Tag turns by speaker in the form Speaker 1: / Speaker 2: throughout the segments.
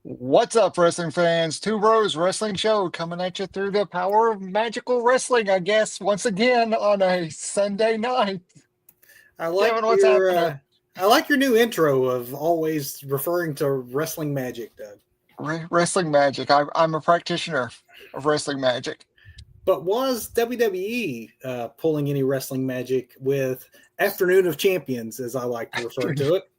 Speaker 1: What's up, wrestling fans? Two Bros Wrestling Show coming at you through the power of magical wrestling, I guess, once again on a Sunday night.
Speaker 2: I like
Speaker 1: Kevin, what's
Speaker 2: your
Speaker 1: happening?
Speaker 2: I like your new intro of always referring to wrestling magic, Doug.
Speaker 1: Wrestling magic. I'm a practitioner of wrestling magic.
Speaker 2: But was WWE pulling any wrestling magic with Afternoon of Champions, as I like to refer to it?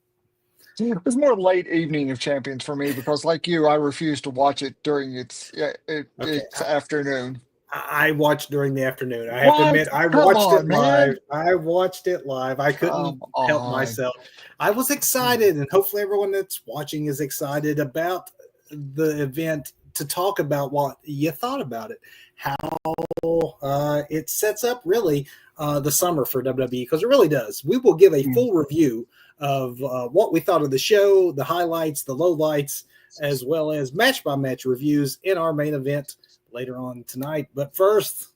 Speaker 1: It was more late evening of champions for me because, like you, I refuse to watch it during
Speaker 2: Okay,
Speaker 1: its afternoon.
Speaker 2: I watched during the afternoon. I have to
Speaker 1: What?
Speaker 2: admit, I
Speaker 1: Come
Speaker 2: watched it
Speaker 1: on,
Speaker 2: live.
Speaker 1: man!
Speaker 2: I watched it live. I couldn't
Speaker 1: Come
Speaker 2: help
Speaker 1: on!
Speaker 2: myself. I was excited, and hopefully, everyone that's watching is excited about the event to talk about what you thought about it, how it sets up really the summer for WWE, because it really does. We will give a full review of what we thought of the show, the highlights, the lowlights, as well as match by match reviews in our main event later on tonight. But first,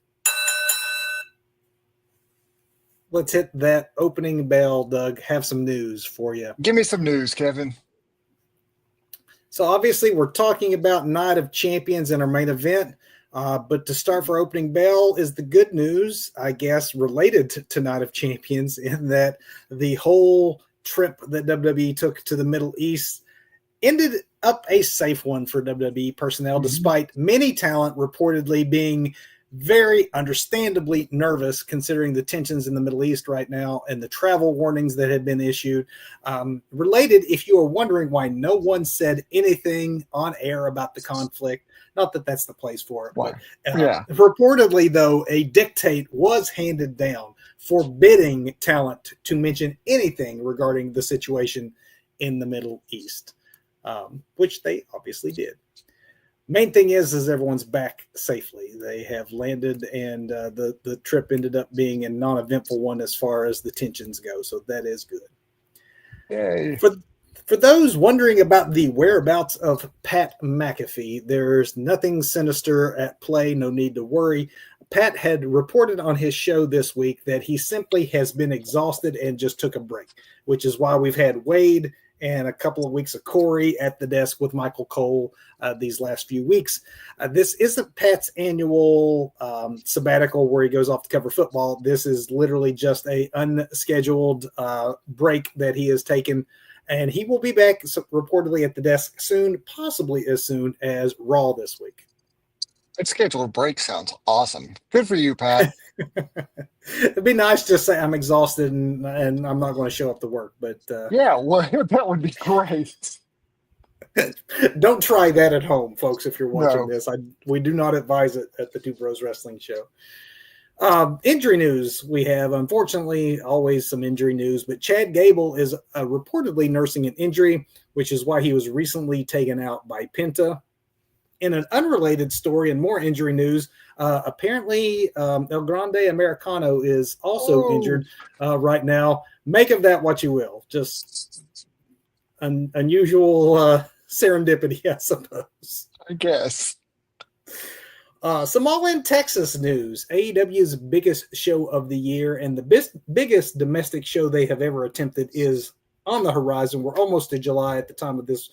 Speaker 2: let's hit that opening bell, Doug. Have some news for you.
Speaker 1: Give me some news, Kevin.
Speaker 2: So obviously we're talking about Night of Champions in our main event. But to start for opening bell is the good news, I guess, related to Night of Champions, in that the whole trip that WWE took to the Middle East ended up a safe one for WWE personnel, despite many talent reportedly being very understandably nervous considering the tensions in the Middle East right now and the travel warnings that have been issued. Related, if you are wondering why no one said anything on air about the conflict, not that that's the place for it, but reportedly, though, a dictate was handed down forbidding talent to mention anything regarding the situation in the Middle East, which they obviously did. Main thing is everyone's back safely. They have landed, and the trip ended up being a non-eventful one as far as the tensions go. So that is good.
Speaker 1: Yay.
Speaker 2: For those wondering about the whereabouts of Pat McAfee, there's nothing sinister at play. No need to worry. Pat had reported on his show this week that he simply has been exhausted and just took a break, which is why we've had Wade and a couple of weeks of Corey at the desk with Michael Cole these last few weeks. This isn't Pat's annual sabbatical where he goes off to cover football. This is literally just a unscheduled break that he has taken, and he will be back reportedly at the desk soon, possibly as soon as Raw this week.
Speaker 1: That scheduled break sounds awesome. Good for you, Pat.
Speaker 2: It'd be nice to say I'm exhausted and I'm not going to show up to work, but
Speaker 1: yeah, well, that would be great.
Speaker 2: Don't try that at home, folks. If you're watching this, we do not advise it at the Two Bros Wrestling Show. Injury news we have, unfortunately, always some injury news, but Chad Gable is reportedly nursing an injury, which is why he was recently taken out by Penta. In an unrelated story and more injury news, apparently El Grande Americano is also injured right now. Make of that what you will. Just unusual serendipity, I suppose.
Speaker 1: I guess.
Speaker 2: Some All-In Texas news. AEW's biggest show of the year and the biggest domestic show they have ever attempted is on the horizon. We're almost to July at the time of this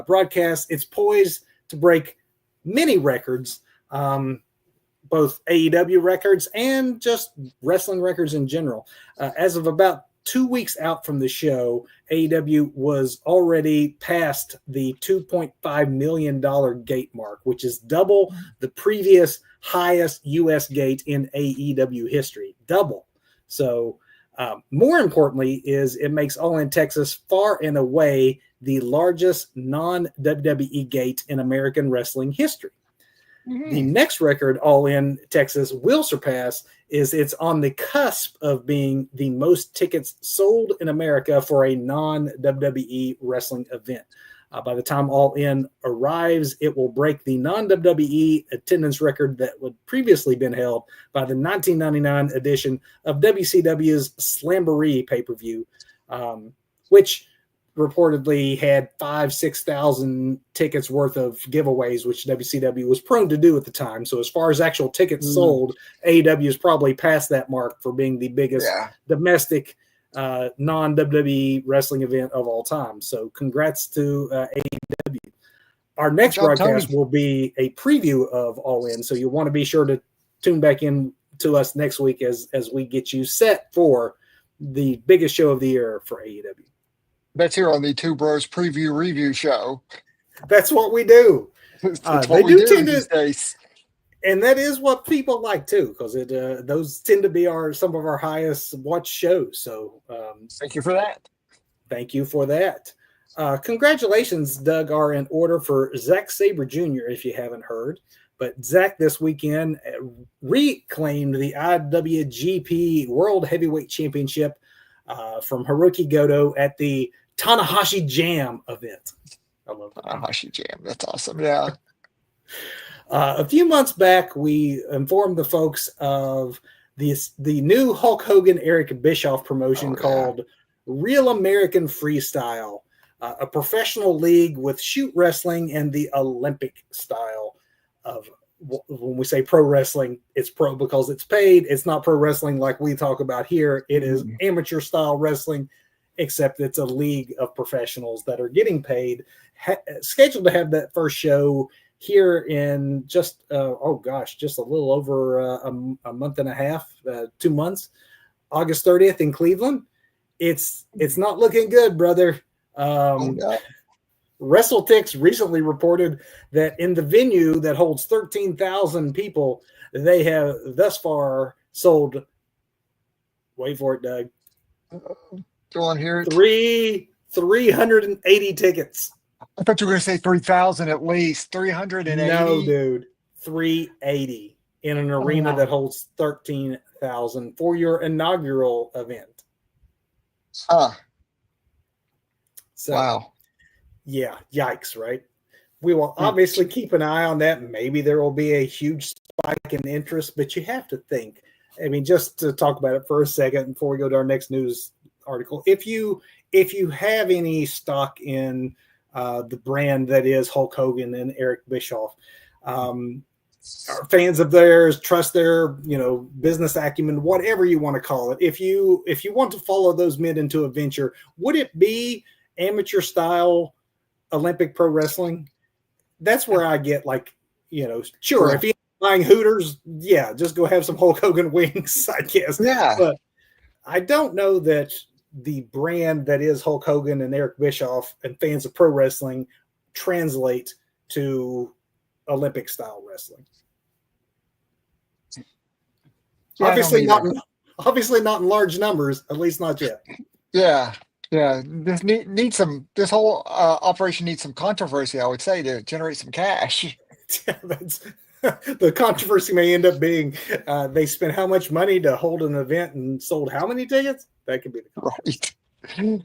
Speaker 2: broadcast. It's poised to break many records, both AEW records and just wrestling records in general. As of about 2 weeks out from the show, AEW was already past the $2.5 million gate mark, which is double the previous highest U.S. gate in AEW history. Double. So more importantly is it makes All In Texas far and away the largest non-WWE gate in American wrestling history. The next record All In Texas will surpass is it's on the cusp of being the most tickets sold in America for a non-WWE wrestling event. By the time All In arrives, it will break the non-WWE attendance record that would previously been held by the 1999 edition of WCW's Slamboree pay-per-view, which reportedly had 6,000 tickets worth of giveaways, which WCW was prone to do at the time. So as far as actual tickets sold, AEW is probably past that mark for being the biggest domestic non-WWE wrestling event of all time. So congrats to AEW. Our next
Speaker 1: job,
Speaker 2: broadcast
Speaker 1: Tony.
Speaker 2: will be a preview of All In, so you'll want to be sure to tune back in to us next week as we get you set for the biggest show of the year for AEW.
Speaker 1: That's here on the Two Bros Preview Review Show.
Speaker 2: That's what we do.
Speaker 1: It's
Speaker 2: They
Speaker 1: what we
Speaker 2: do
Speaker 1: do
Speaker 2: tend
Speaker 1: these
Speaker 2: to,
Speaker 1: days.
Speaker 2: and that is what people like too, because those tend to be some of our highest watched shows. So
Speaker 1: Thank you for that.
Speaker 2: thank you for that. Congratulations, Doug, are in order for Zack Sabre Jr., if you haven't heard. But Zack this weekend reclaimed the IWGP World Heavyweight Championship from Hiroki Goto at the Tanahashi Jam event. I love that.
Speaker 1: Tanahashi Jam. That's awesome. Yeah.
Speaker 2: A few months back, we informed the folks of the new Hulk Hogan Eric Bischoff promotion called Real American Freestyle, a professional league with shoot wrestling and the Olympic style of, when we say pro wrestling, it's pro because it's paid. It's not pro wrestling like we talk about here. It is amateur style wrestling, except it's a league of professionals that are getting paid. Scheduled to have that first show here in just just a little over a month and a half, 2 months, August 30th in Cleveland. It's not looking good, brother. WrestleTix recently reported that in the venue that holds 13,000 people, they have thus far sold, wait for it, Doug,
Speaker 1: Go on here.
Speaker 2: 380 tickets.
Speaker 1: I thought you were going to say 3,000 at least. 380.
Speaker 2: No, dude, 380 in an arena that holds 13,000 for your inaugural event. So,
Speaker 1: wow.
Speaker 2: Yeah, yikes, right? We will obviously keep an eye on that. Maybe there will be a huge spike in interest, but you have to think. I mean, just to talk about it for a second before we go to our next news article, if you have any stock in the brand that is Hulk Hogan and Eric Bischoff, are fans of theirs, trust their business acumen, whatever you want to call it. If you want to follow those men into a venture, would it be amateur style Olympic pro wrestling? That's where I get sure. If you're buying Hooters, just go have some Hulk Hogan wings, I guess.
Speaker 1: Yeah.
Speaker 2: But I don't know that the brand that is Hulk Hogan and Eric Bischoff and fans of pro wrestling translate to Olympic style wrestling. Yeah, obviously not in large numbers, at least not yet.
Speaker 1: Yeah. Yeah, this whole operation needs some controversy, I would say, to generate some cash.
Speaker 2: The controversy may end up being they spent how much money to hold an event and sold how many tickets? That could be the controversy. Right.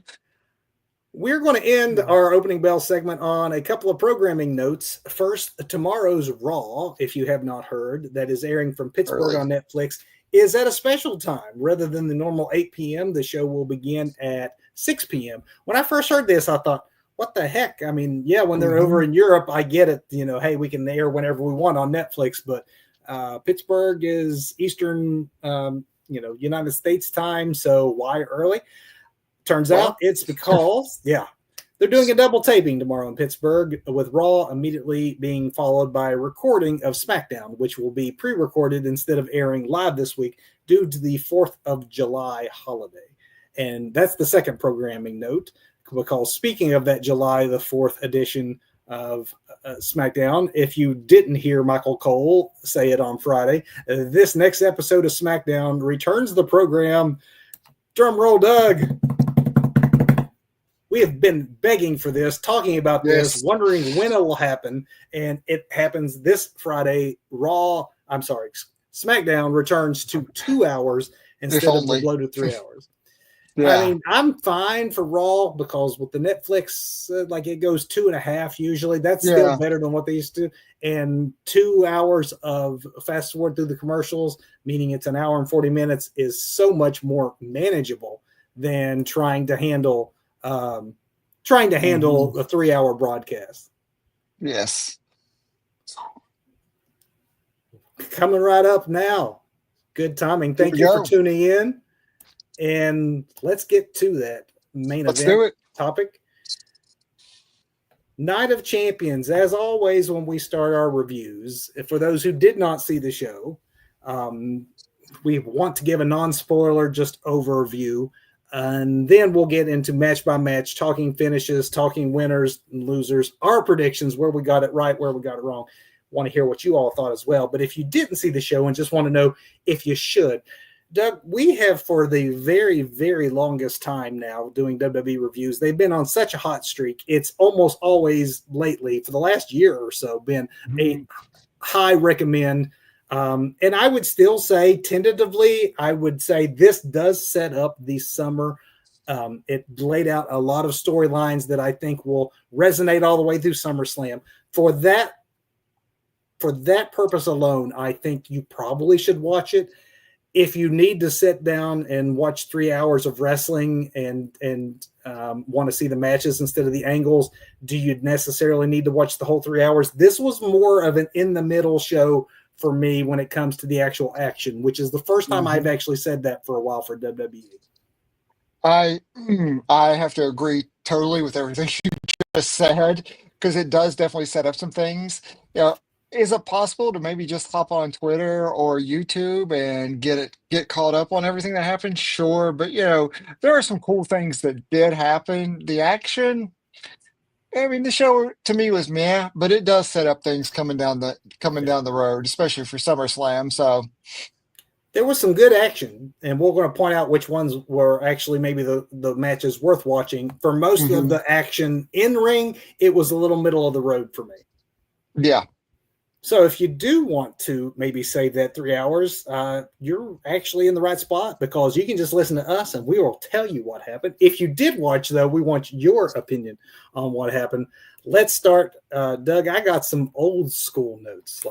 Speaker 2: We're going to end our opening bell segment on a couple of programming notes. First, tomorrow's Raw, if you have not heard, that is airing from Pittsburgh on Netflix, is at a special time. Rather than the normal 8 p.m., the show will begin at 6 p.m. When I first heard this, I thought, what the heck? I mean, when they're over in Europe, I get it. Hey, we can air whenever we want on Netflix, but Pittsburgh is Eastern, United States time. So why early? Turns out it's because, they're doing a double taping tomorrow in Pittsburgh, with Raw immediately being followed by a recording of SmackDown, which will be pre-recorded instead of airing live this week due to the 4th of July holiday. And that's the second programming note, because speaking of that July the 4th edition of SmackDown, if you didn't hear Michael Cole say it on Friday, this next episode of SmackDown returns the program. Drum roll, Doug. We have been begging for this, talking about this, wondering when it will happen, and it happens this Friday. SmackDown returns to 2 hours instead of the bloated 3 hours. Yeah. I mean, I'm fine for Raw because with the Netflix, it goes 2.5 usually. That's still better than what they used to. And 2 hours of fast forward through the commercials, meaning it's an hour and 40 minutes, is so much more manageable than trying to handle a 3-hour broadcast.
Speaker 1: Yes.
Speaker 2: Coming right up now. Good timing. Thank you for tuning in. And let's get to that main event topic. Night of Champions, as always, when we start our reviews, for those who did not see the show, we want to give a non-spoiler, just overview, and then we'll get into match by match, talking finishes, talking winners and losers, our predictions, where we got it right, where we got it wrong. Want to hear what you all thought as well. But if you didn't see the show and just want to know if you should, Doug, we have for the very, very longest time now doing WWE reviews. They've been on such a hot streak. It's almost always lately, for the last year or so, been a high recommend. And I would still say, tentatively, I would say this does set up the summer. It laid out a lot of storylines that I think will resonate all the way through SummerSlam. For that purpose alone, I think you probably should watch it. If you need to sit down and watch 3 hours of wrestling and want to see the matches instead of the angles, do you necessarily need to watch the whole 3 hours? This was more of an in-the-middle show for me when it comes to the actual action, which is the first time I've actually said that for a while for WWE.
Speaker 1: I have to agree totally with everything you just said, because it does definitely set up some things. Is it possible to maybe just hop on Twitter or YouTube and get caught up on everything that happened? Sure, but there are some cool things that did happen. The action, I mean, the show to me was meh, but it does set up things coming down the road, especially for SummerSlam. So
Speaker 2: there was some good action, and we're going to point out which ones were actually maybe the matches worth watching. For most of the action in ring, it was a little middle of the road for me.
Speaker 1: Yeah.
Speaker 2: So if you do want to maybe save that 3 hours, you're actually in the right spot, because you can just listen to us and we will tell you what happened. If you did watch, though, we want your opinion on what happened. Let's start. Doug, I got some old school notes.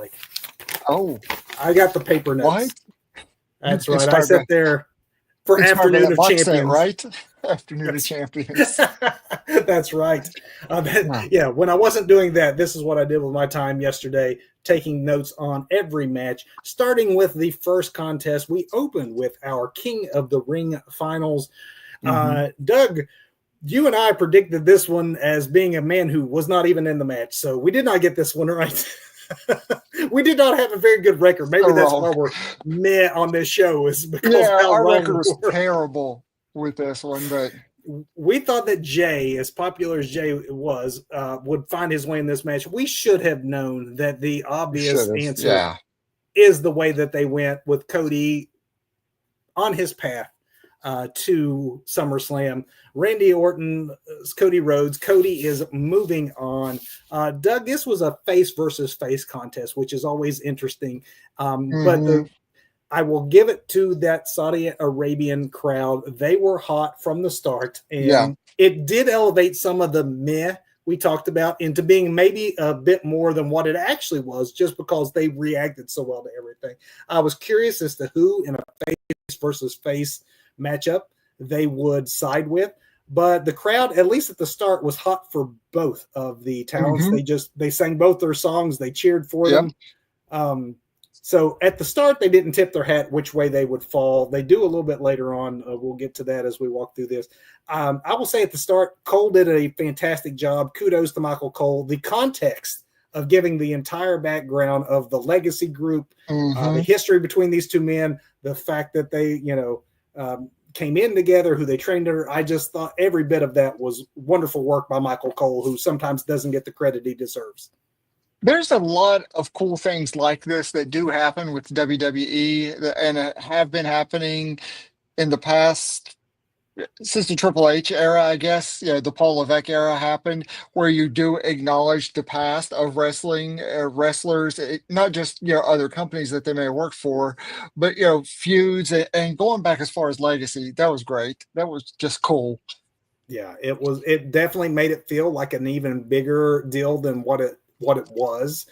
Speaker 2: I got the paper notes.
Speaker 1: What?
Speaker 2: That's right. I sat there for Afternoon of Champions.
Speaker 1: Set, right? Afternoon of Champions.
Speaker 2: That's right. When I wasn't doing that, this is what I did with my time yesterday, taking notes on every match. Starting with the first contest, we opened with our King of the Ring finals. Doug, you and I predicted this one as being a man who was not even in the match, so we did not get this one right. We did not have a very good record. Maybe that's why we're meh on this show, is because
Speaker 1: our record was terrible with this one. But
Speaker 2: we thought that Jay, as popular as Jay was, would find his way in this match. We should have known that the obvious answer is the way that they went, with Cody on his path to SummerSlam. Randy Orton, Cody Rhodes. Cody is moving on. Doug, this was a face versus face contest, which is always interesting. But I will give it to that Saudi Arabian crowd. They were hot from the start, and it did elevate some of the meh we talked about into being maybe a bit more than what it actually was, just because they reacted so well to everything. I was curious as to who in a face versus face matchup they would side with, but the crowd, at least at the start, was hot for both of the talents. They sang both their songs. They cheered for them. So at the start, they didn't tip their hat which way they would fall. They do a little bit later on. We'll get to that as we walk through this. I will say at the start, Cole did a fantastic job. Kudos to Michael Cole. The context of giving the entire background of the legacy group, the history between these two men, the fact that they, came in together, who they trained under. I just thought every bit of that was wonderful work by Michael Cole, who sometimes doesn't get the credit he deserves.
Speaker 1: there's a lot of cool things like this that do happen with WWE and have been happening in the past since the Triple H era, I guess. The Paul Levesque era happened, where you do acknowledge the past of wrestling wrestlers, not just other companies that they may work for, but feuds and going back as far as legacy. That was great. That was just cool.
Speaker 2: Yeah, it definitely made it feel like an even bigger deal than what it was,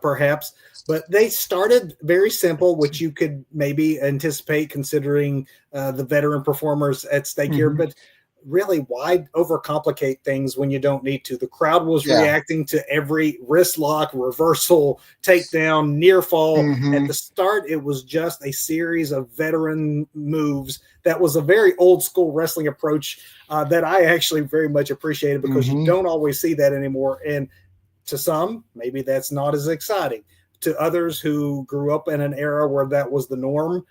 Speaker 2: perhaps. But they started very simple, which you could maybe anticipate considering the veteran performers at stake here. But really, why overcomplicate things when you don't need to? The crowd was
Speaker 1: Yeah.
Speaker 2: reacting to every wrist lock, reversal, takedown, near fall. At
Speaker 1: Hmm.
Speaker 2: the start, it was just a series of veteran moves. That was a very old school wrestling approach that I actually very much appreciated, because you
Speaker 1: Hmm.
Speaker 2: don't always see that anymore. And to some, maybe that's not as exciting. To others who grew up in an era where that was the norm,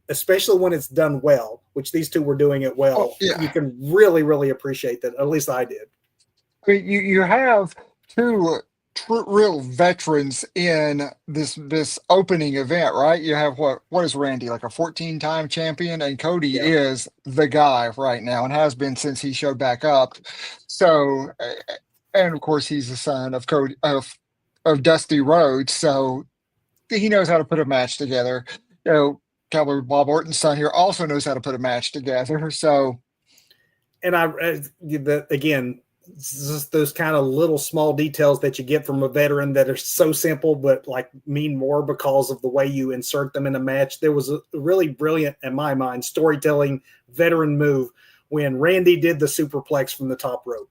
Speaker 2: especially when it's done well, which these two were doing it
Speaker 1: Oh,
Speaker 2: well, you
Speaker 1: yeah.
Speaker 2: can really, really appreciate that. At least I did.
Speaker 1: I mean, you have two real veterans in this opening event, right? You have what is Randy, like a 14-time champion, and Cody
Speaker 2: Yeah.
Speaker 1: is the guy right now and has been since he showed back up. So, and of course, he's the son of Cody of Dusty Rhodes, so he knows how to put a match together. You know, Cowboy Bob Orton's son here also knows how to put a match together. So,
Speaker 2: And again, just those kind of little small details that you get from a veteran that are so simple, but like mean more because of the way you insert them in a match. There was a really brilliant, in my mind, storytelling veteran move when Randy did the superplex from the top rope.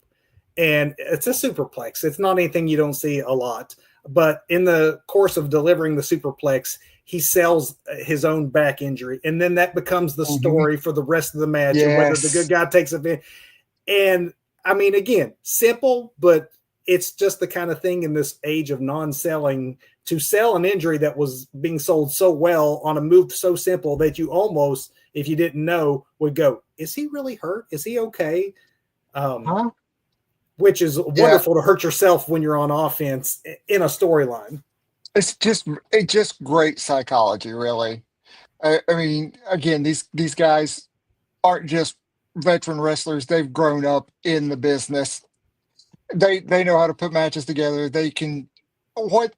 Speaker 2: And it's a superplex. It's not anything you don't see a lot. But in the course of delivering the superplex, he sells his own back injury. And then that becomes the
Speaker 1: mhm,
Speaker 2: story for the rest of the match, and whether the good
Speaker 1: yes.
Speaker 2: guy takes advantage. And I mean, again, simple, but it's just the kind of thing in this age of non-selling, to sell an injury that was being sold so well on a move so simple that you almost, if you didn't know, would go, is he really hurt? Is he okay? Um,
Speaker 1: Huh?
Speaker 2: which is
Speaker 1: Yeah.
Speaker 2: wonderful to hurt yourself when you're on offense in a storyline.
Speaker 1: It's just great psychology, really. I mean, again, these guys aren't just veteran wrestlers. They've grown up in the business. They know how to put matches together. They can what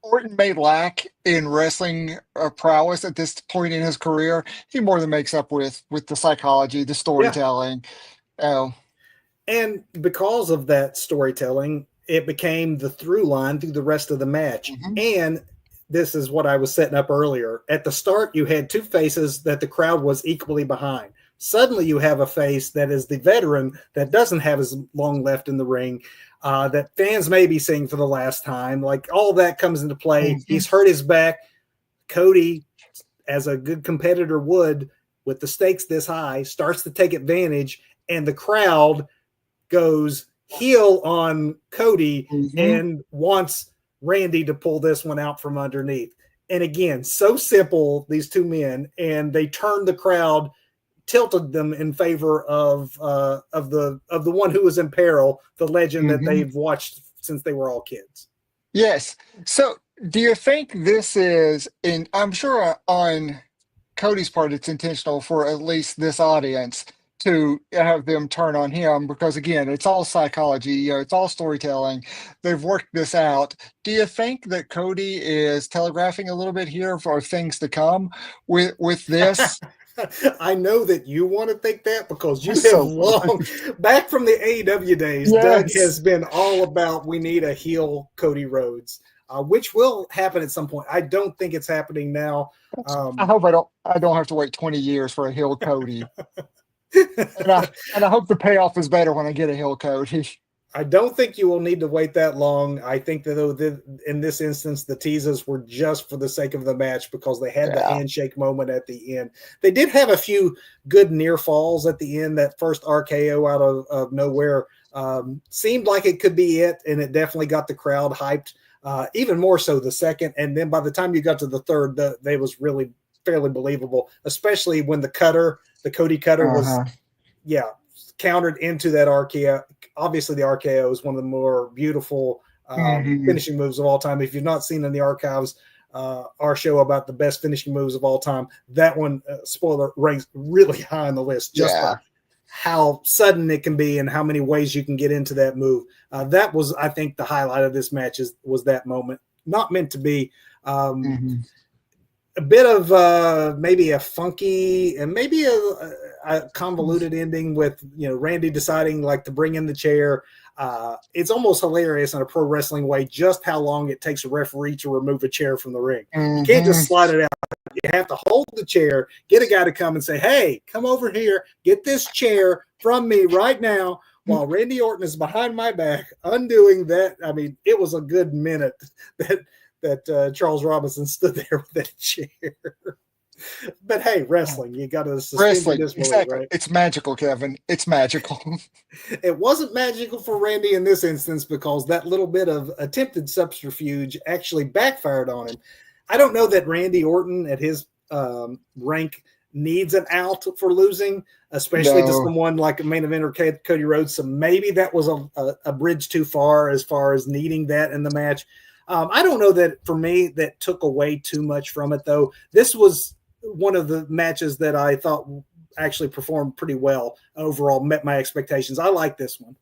Speaker 1: Orton may lack in wrestling prowess at this point in his career, he more than makes up with the psychology, the
Speaker 2: Yeah.
Speaker 1: storytelling. Oh,
Speaker 2: And because of that storytelling, it became the through line through the rest of the match.
Speaker 1: mhm,
Speaker 2: And this is what I was setting up earlier. At the start, you had two faces that the crowd was equally behind. Suddenly, you have a face that is the veteran that doesn't have as long left in the ring, that fans may be seeing for the last time. Like, all that comes into play.
Speaker 1: mhm,
Speaker 2: He's hurt his back. Cody, as a good competitor would, with the stakes this high, starts to take advantage, and the crowd goes heel on Cody
Speaker 1: mhm.
Speaker 2: and wants Randy to pull this one out from underneath. And again, so simple, these two men, and they turned the crowd, tilted them in favor of the one who was in peril, the legend that
Speaker 1: Mhm.
Speaker 2: they've watched since they were all kids.
Speaker 1: Yes. So, do you think this is in? I'm sure on Cody's part, it's intentional for at least this audience to have them turn on him because, again, it's all psychology. It's all storytelling. They've worked this out. Do you think that Cody is telegraphing a little bit here for things to come with this?
Speaker 2: I know that you want to think that, because you
Speaker 1: That's
Speaker 2: have
Speaker 1: so fun.
Speaker 2: long, back from the AEW days, Doug has
Speaker 1: Yes.
Speaker 2: been all about, we need a heel Cody Rhodes, which will happen at some point. I don't think it's happening now.
Speaker 1: I
Speaker 2: Um,
Speaker 1: hope I don't have to wait 20 years for a Hill Cody. And I hope the payoff is better when I get a Hill Cody.
Speaker 2: I don't think you will need to wait that long. I think that, though, in this instance, the teases were just for the sake of the match, because they had the
Speaker 1: Yeah.
Speaker 2: handshake moment at the end. They did have a few good near falls at the end. That first RKO out of nowhere seemed like it could be it, and it definitely got the crowd hyped. Even more so the second, and then by the time you got to the third, they was really fairly believable, especially when the Cody Cutter was,
Speaker 1: Uh-huh.
Speaker 2: yeah, countered into that RKO. Obviously, the RKO is one of the more beautiful
Speaker 1: Hmm.
Speaker 2: finishing moves of all time. If you've not seen in the archives our show about the best finishing moves of all time, that one, spoiler, ranks really high on the list, just by
Speaker 1: Yeah.
Speaker 2: how sudden it can be and how many ways you can get into that move. That was, I think, the highlight of this match was that moment. Not meant to be. Um,
Speaker 1: Hmm.
Speaker 2: a bit of maybe a funky and maybe a convoluted ending with, Randy deciding like to bring in the chair. It's almost hilarious in a pro wrestling way just how long it takes a referee to remove a chair from the ring. You can't
Speaker 1: Hmm.
Speaker 2: just slide it out. You have to hold the chair, get a guy to come and say, hey, come over here, get this chair from me right now, while Randy Orton is behind my back undoing that. I mean, it was a good minute that Charles Robinson stood there with that chair. But hey, wrestling, you got to suspend your disbelief,
Speaker 1: exactly.
Speaker 2: right?
Speaker 1: It's magical, Kevin. It's magical.
Speaker 2: It wasn't magical for Randy in this instance because that little bit of attempted subterfuge actually backfired on him. I don't know that Randy Orton at his rank needs an out for losing, especially to someone like a main eventer Cody Rhodes. So maybe that was a bridge too far as needing that in the match. I don't know that for me that took away too much from it, though. This was one of the matches that I thought actually performed pretty well overall, met my expectations. I like this one.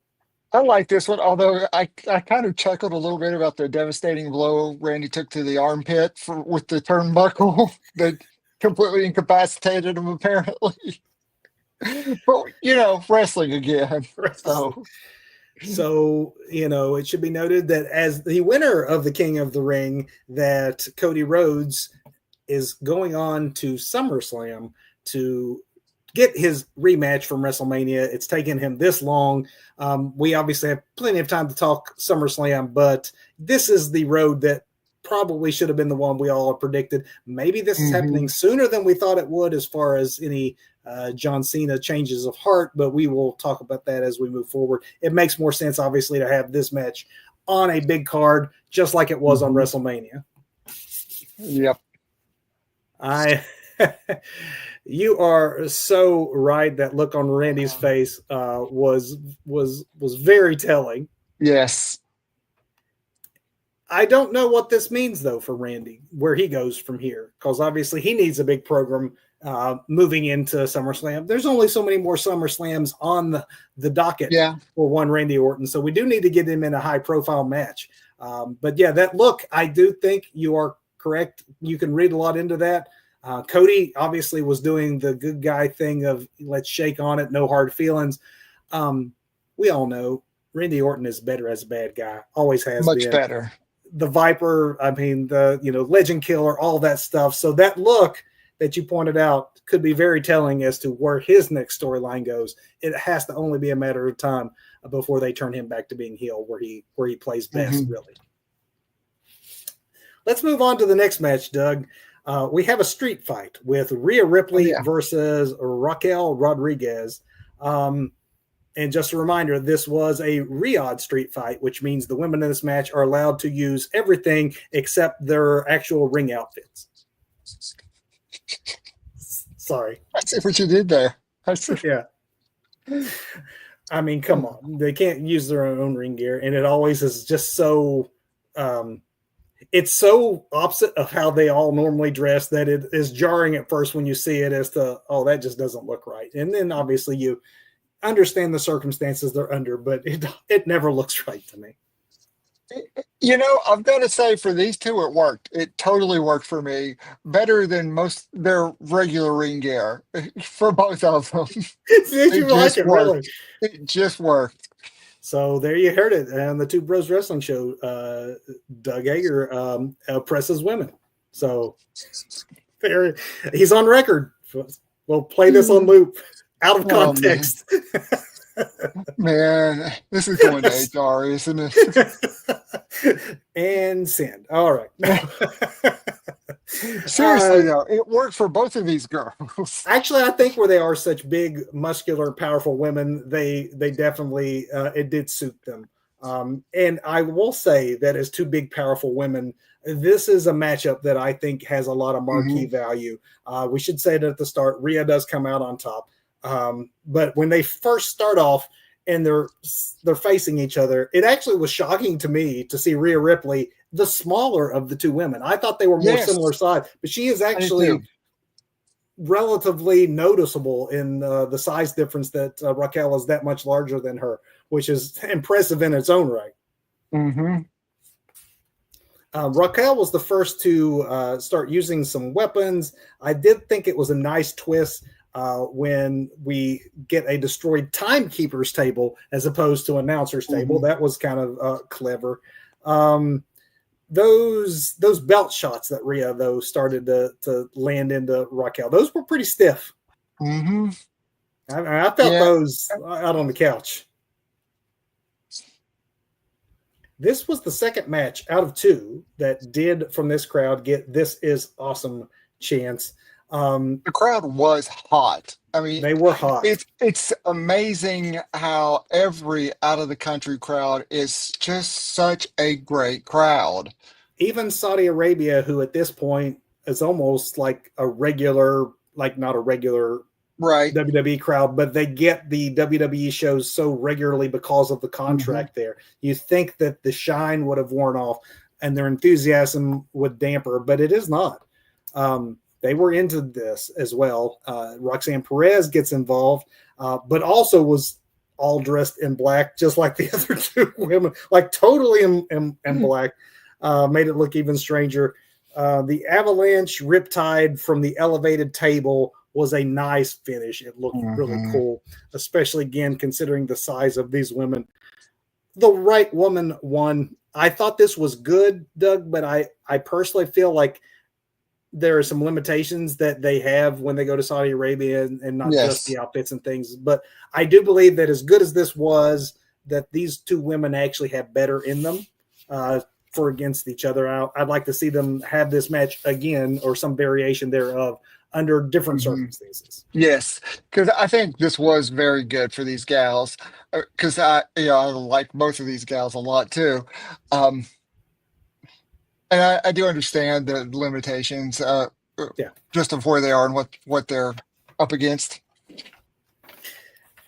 Speaker 1: I like this one, although I kind of chuckled a little bit about the devastating blow Randy took to the armpit with the turnbuckle that completely incapacitated him, apparently. But, wrestling again.
Speaker 2: So, it should be noted that as the winner of the King of the Ring, that Cody Rhodes is going on to SummerSlam to get his rematch from WrestleMania. It's taken him this long. We obviously have plenty of time to talk SummerSlam, but this is the road that probably should have been the one we all predicted. Maybe this is happening sooner than we thought it would as far as any John Cena changes of heart, but we will talk about that as we move forward. It makes more sense, obviously, to have this match on a big card, just like it was on WrestleMania.
Speaker 1: Yep.
Speaker 2: You are so right. That look on Randy's face was very telling.
Speaker 1: Yes.
Speaker 2: I don't know what this means, though, for Randy, where he goes from here, because obviously he needs a big program moving into SummerSlam. There's only so many more SummerSlams on the docket for one Randy Orton, so we do need to get him in a high-profile match. But yeah, that look, I do think you are correct. You can read a lot into that. Cody obviously was doing the good guy thing of let's shake on it, no hard feelings. We all know Randy Orton is better as a bad guy, always has been.
Speaker 1: Much better.
Speaker 2: The Viper, I mean, the Legend Killer, all that stuff. So that look that you pointed out could be very telling as to where his next storyline goes. It has to only be a matter of time before they turn him back to being heel, where he plays best, really. Let's move on to the next match, Doug. We have a street fight with Rhea Ripley versus Raquel Rodriguez. And just a reminder, this was a Riyadh street fight, which means the women in this match are allowed to use everything except their actual ring outfits. Sorry.
Speaker 1: I see what you did there.
Speaker 2: Yeah. I mean, come on. They can't use their own ring gear, and it always is just so it's so opposite of how they all normally dress that it is jarring at first when you see it as to, oh, that just doesn't look right. And then obviously you understand the circumstances they're under, but it never looks right to me.
Speaker 1: I've got to say for these two, it worked. It totally worked for me. Better than most their regular ring gear for both of them.
Speaker 2: Did you like it, really?
Speaker 1: It just worked.
Speaker 2: So there you heard it. And the Two Bros Wrestling Show, Doug Hager oppresses women. So he's on record. We'll play this on loop. Out of context.
Speaker 1: Man, this is going to HR, isn't it?
Speaker 2: And send. All right.
Speaker 1: Seriously, though, it worked for both of these girls.
Speaker 2: Actually, I think where they are such big, muscular, powerful women, they definitely, it did suit them. And I will say that as two big, powerful women, this is a matchup that I think has a lot of marquee value. We should say that at the start, Rhea does come out on top. But when they first start off and they're facing each other, it actually was shocking to me to see Rhea Ripley, the smaller of the two women. I thought they were more similar size, but she is actually relatively noticeable in the size difference that Raquel is that much larger than her, which is impressive in its own right. Raquel was the first to start using some weapons. I did think it was a nice twist when we get a destroyed timekeeper's table as opposed to announcer's table. That was kind of clever. those belt shots that Rhea though started to land into Raquel, those were pretty stiff.
Speaker 1: Mm-hmm.
Speaker 2: I felt those out on the couch. This was the second match out of 2 that did from this crowd get "This is awesome" chants.
Speaker 1: The crowd was hot. I mean,
Speaker 2: They were hot.
Speaker 1: it's amazing how every out of the country crowd is just such a great crowd.
Speaker 2: Even Saudi Arabia, who at this point is almost like a regular, like not a regular
Speaker 1: Right.
Speaker 2: WWE crowd, but they get the WWE shows so regularly because of the
Speaker 1: Mm-hmm.
Speaker 2: contract there. You think that the shine would have worn off and their enthusiasm would damper, but it is not. They were into this as well. Roxanne Perez gets involved, but also was all dressed in black, just like the other 2 women, like totally in black. Made it look even stranger. The avalanche riptide from the elevated table was a nice finish. It looked really cool, especially again considering the size of these women. The right woman won. I thought this was good, Doug, but I personally feel like there are some limitations that they have when they go to Saudi Arabia and not just the outfits and things. But I do believe that as good as this was, that these 2 women actually have better in them for against each other. I'd like to see them have this match again or some variation thereof under different circumstances.
Speaker 1: Yes, because I think this was very good for these gals. Because I like both of these gals a lot too, and I do understand the limitations, just of where they are and what they're up against.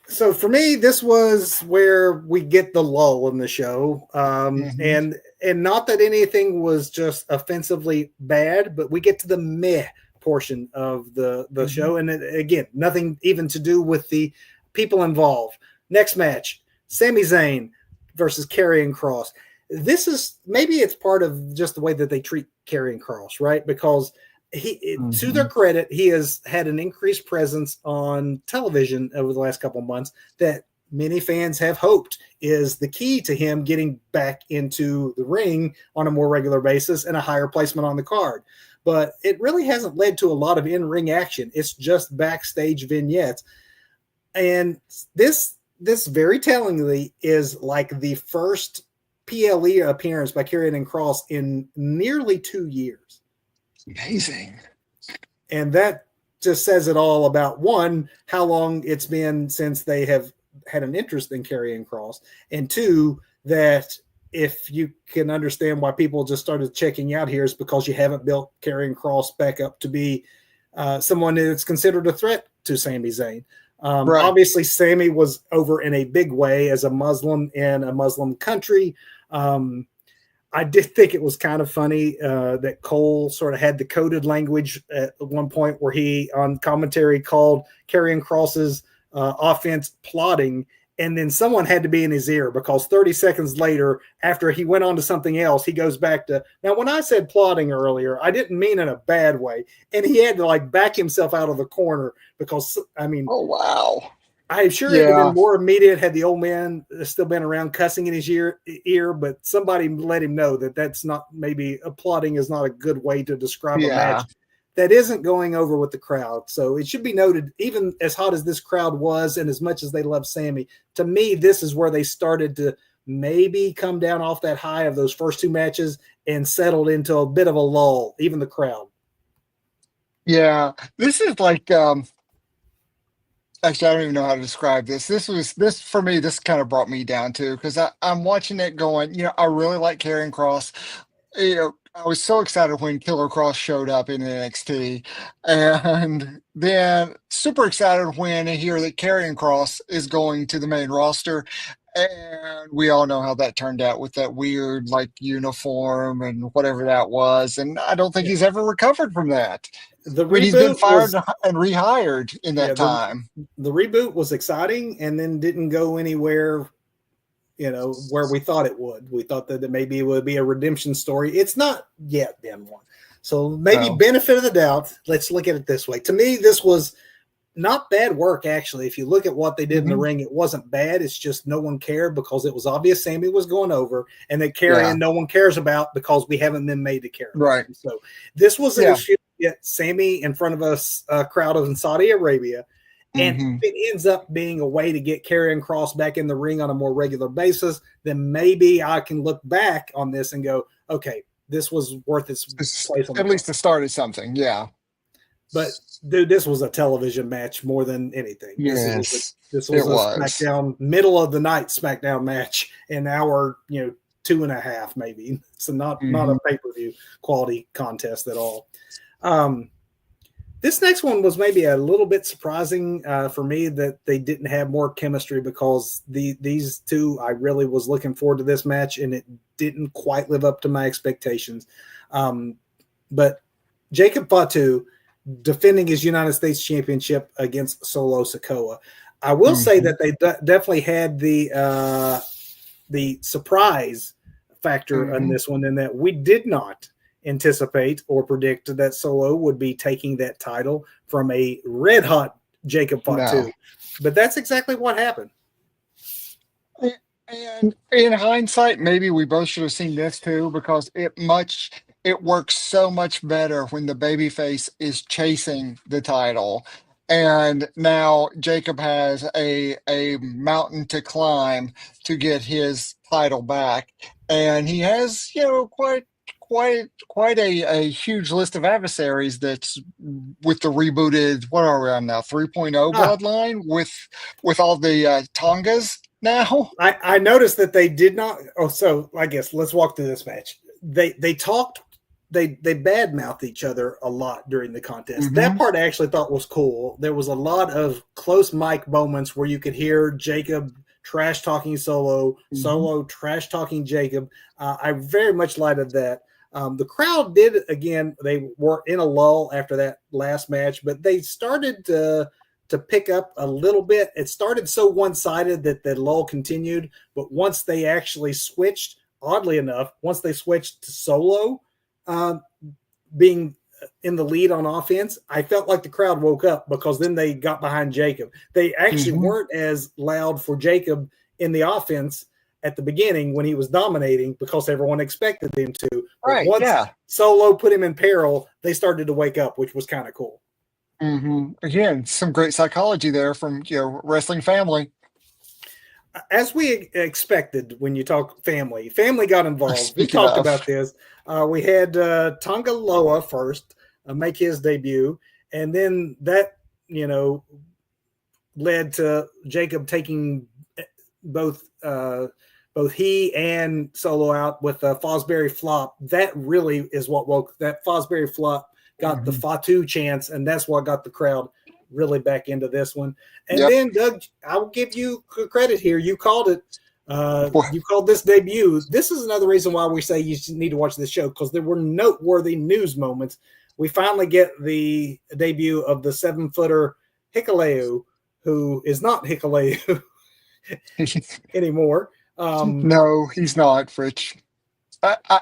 Speaker 2: So for me, this was where we get the lull in the show, and not that anything was just offensively bad, but we get to the meh portion of the show, and again, nothing even to do with the people involved. Next match, Sami Zayn versus Karrion Kross. This is maybe it's part of just the way that they treat Karrion Kross, right? Because to their credit, he has had an increased presence on television over the last couple of months that many fans have hoped is the key to him getting back into the ring on a more regular basis and a higher placement on the card. But it really hasn't led to a lot of in-ring action. It's just backstage vignettes. And this very tellingly is like the first PLE appearance by Karrion Kross in nearly 2 years.
Speaker 1: Amazing.
Speaker 2: And that just says it all about, one, how long it's been since they have had an interest in Karrion Kross, and 2, that if you can understand why people just started checking out here is because you haven't built Karrion Kross back up to be someone that's considered a threat to Sami Zayn.
Speaker 1: Right.
Speaker 2: Obviously, Sami was over in a big way as a Muslim in a Muslim country. I did think it was kind of funny that Cole sort of had the coded language at one point where he, on commentary, called Karrion Kross's offense plotting, and then someone had to be in his ear because 30 seconds later, after he went on to something else, he goes back to, now when I said plotting earlier, I didn't mean in a bad way, and he had to like back himself out of the corner because, I mean,
Speaker 1: oh wow,
Speaker 2: I'm sure it would have been more immediate had the old man still been around cussing in his ear, but somebody let him know that that's not, maybe plotting is not a good way to describe a match that isn't going over with the crowd. So it should be noted, even as hot as this crowd was and as much as they love Sami, to me, this is where they started to maybe come down off that high of those first 2 matches and settled into a bit of a lull, even the crowd.
Speaker 1: Yeah, this is like, actually, I don't even know how to describe this. This for me, this kind of brought me down too, because I'm watching it going, I really like Karrion Kross. I was so excited when Killer Cross showed up in NXT, and then super excited when I hear that Karrion Kross is going to the main roster. And we all know how that turned out with that weird like uniform and whatever that was. And I don't think he's ever recovered from that. He's been fired and rehired in that time.
Speaker 2: The reboot was exciting and then didn't go anywhere, where we thought it would. We thought that maybe it would be a redemption story. It's not yet been one. So maybe benefit of the doubt. Let's look at it this way. To me, this was not bad work, actually. If you look at what they did in the
Speaker 1: Hmm.
Speaker 2: ring, it wasn't bad. It's just no one cared because it was obvious Sammy was going over, and that
Speaker 1: Yeah.
Speaker 2: Karrion no one cares about because we haven't been made to care about
Speaker 1: Right.
Speaker 2: him. So this was an
Speaker 1: Yeah.
Speaker 2: issue to get Sammy in front of a crowd in Saudi Arabia. And
Speaker 1: Hmm.
Speaker 2: if it ends up being a way to get Karrion Kross back in the ring on a more regular basis, then maybe I can look back on this and go, okay, this was worth its place on the
Speaker 1: At least
Speaker 2: card.
Speaker 1: the start of something. Yeah.
Speaker 2: But dude, this was a television match more than anything.
Speaker 1: Yes,
Speaker 2: This
Speaker 1: it
Speaker 2: was a
Speaker 1: was.
Speaker 2: SmackDown middle of the night SmackDown match, an hour, 2.5 maybe. So not a
Speaker 1: Hmm.
Speaker 2: pay per view quality contest at all. Um, this next one was maybe a little bit surprising for me that they didn't have more chemistry because these two, I really was looking forward to this match and it didn't quite live up to my expectations. But Jacob Fatu defending his United States Championship against Solo Sikoa. I will say
Speaker 1: Hmm.
Speaker 2: that they definitely had the surprise factor on
Speaker 1: Hmm.
Speaker 2: this one in that we did not anticipate or predict that Solo would be taking that title from a red hot Jacob
Speaker 1: No.
Speaker 2: Fatu. But that's exactly what happened.
Speaker 1: And in hindsight, maybe we both should have seen this too, because it works so much better when the babyface is chasing the title. And now Jacob has a mountain to climb to get his title back. And he has, quite a huge list of adversaries that's with the rebooted, what are we on now, 3.0
Speaker 2: Ah,
Speaker 1: bloodline with all the Tongas now.
Speaker 2: I noticed that they did not. Oh, so I guess let's walk through this match. They talked. They badmouthed each other a lot during the contest. That
Speaker 1: Hmm.
Speaker 2: part I actually thought was cool. There was a lot of close mic moments where you could hear Jacob trash talking Solo,
Speaker 1: Hmm.
Speaker 2: Solo trash talking Jacob. I very much liked that. The crowd did again. They were in a lull after that last match, but they started to pick up a little bit. It started so one sided that the lull continued, but once they actually switched, oddly enough, once they switched to Solo uh, being in the lead on offense, I felt like the crowd woke up because then they got behind Jacob. They actually
Speaker 1: Hmm.
Speaker 2: weren't as loud for Jacob in the offense at the beginning when he was dominating because everyone expected them to. But
Speaker 1: Right.
Speaker 2: once
Speaker 1: Yeah.
Speaker 2: Solo put him in peril, they started to wake up, which was kind of cool.
Speaker 1: Again, some great psychology there from wrestling family.
Speaker 2: As we expected when you talk family, family got involved. We
Speaker 1: Speaking
Speaker 2: talked
Speaker 1: of.
Speaker 2: about this. We had Tonga Loa first make his debut, and then that, you know, led to Jacob taking both both he and Solo out with a Fosbury flop. That really is what woke that Fosbury flop got the
Speaker 1: Hmm.
Speaker 2: Fatu chance, and that's what got the crowd really back into this one. And
Speaker 1: Yep.
Speaker 2: then Doug, I'll give you credit here. You called it.
Speaker 1: Boy.
Speaker 2: You called this debut. This is another reason why we say you need to watch this show because there were noteworthy news moments. We finally get the debut of the 7-footer Hikuleo, who is not Hikuleo anymore.
Speaker 1: No, he's not, Fritch. I, I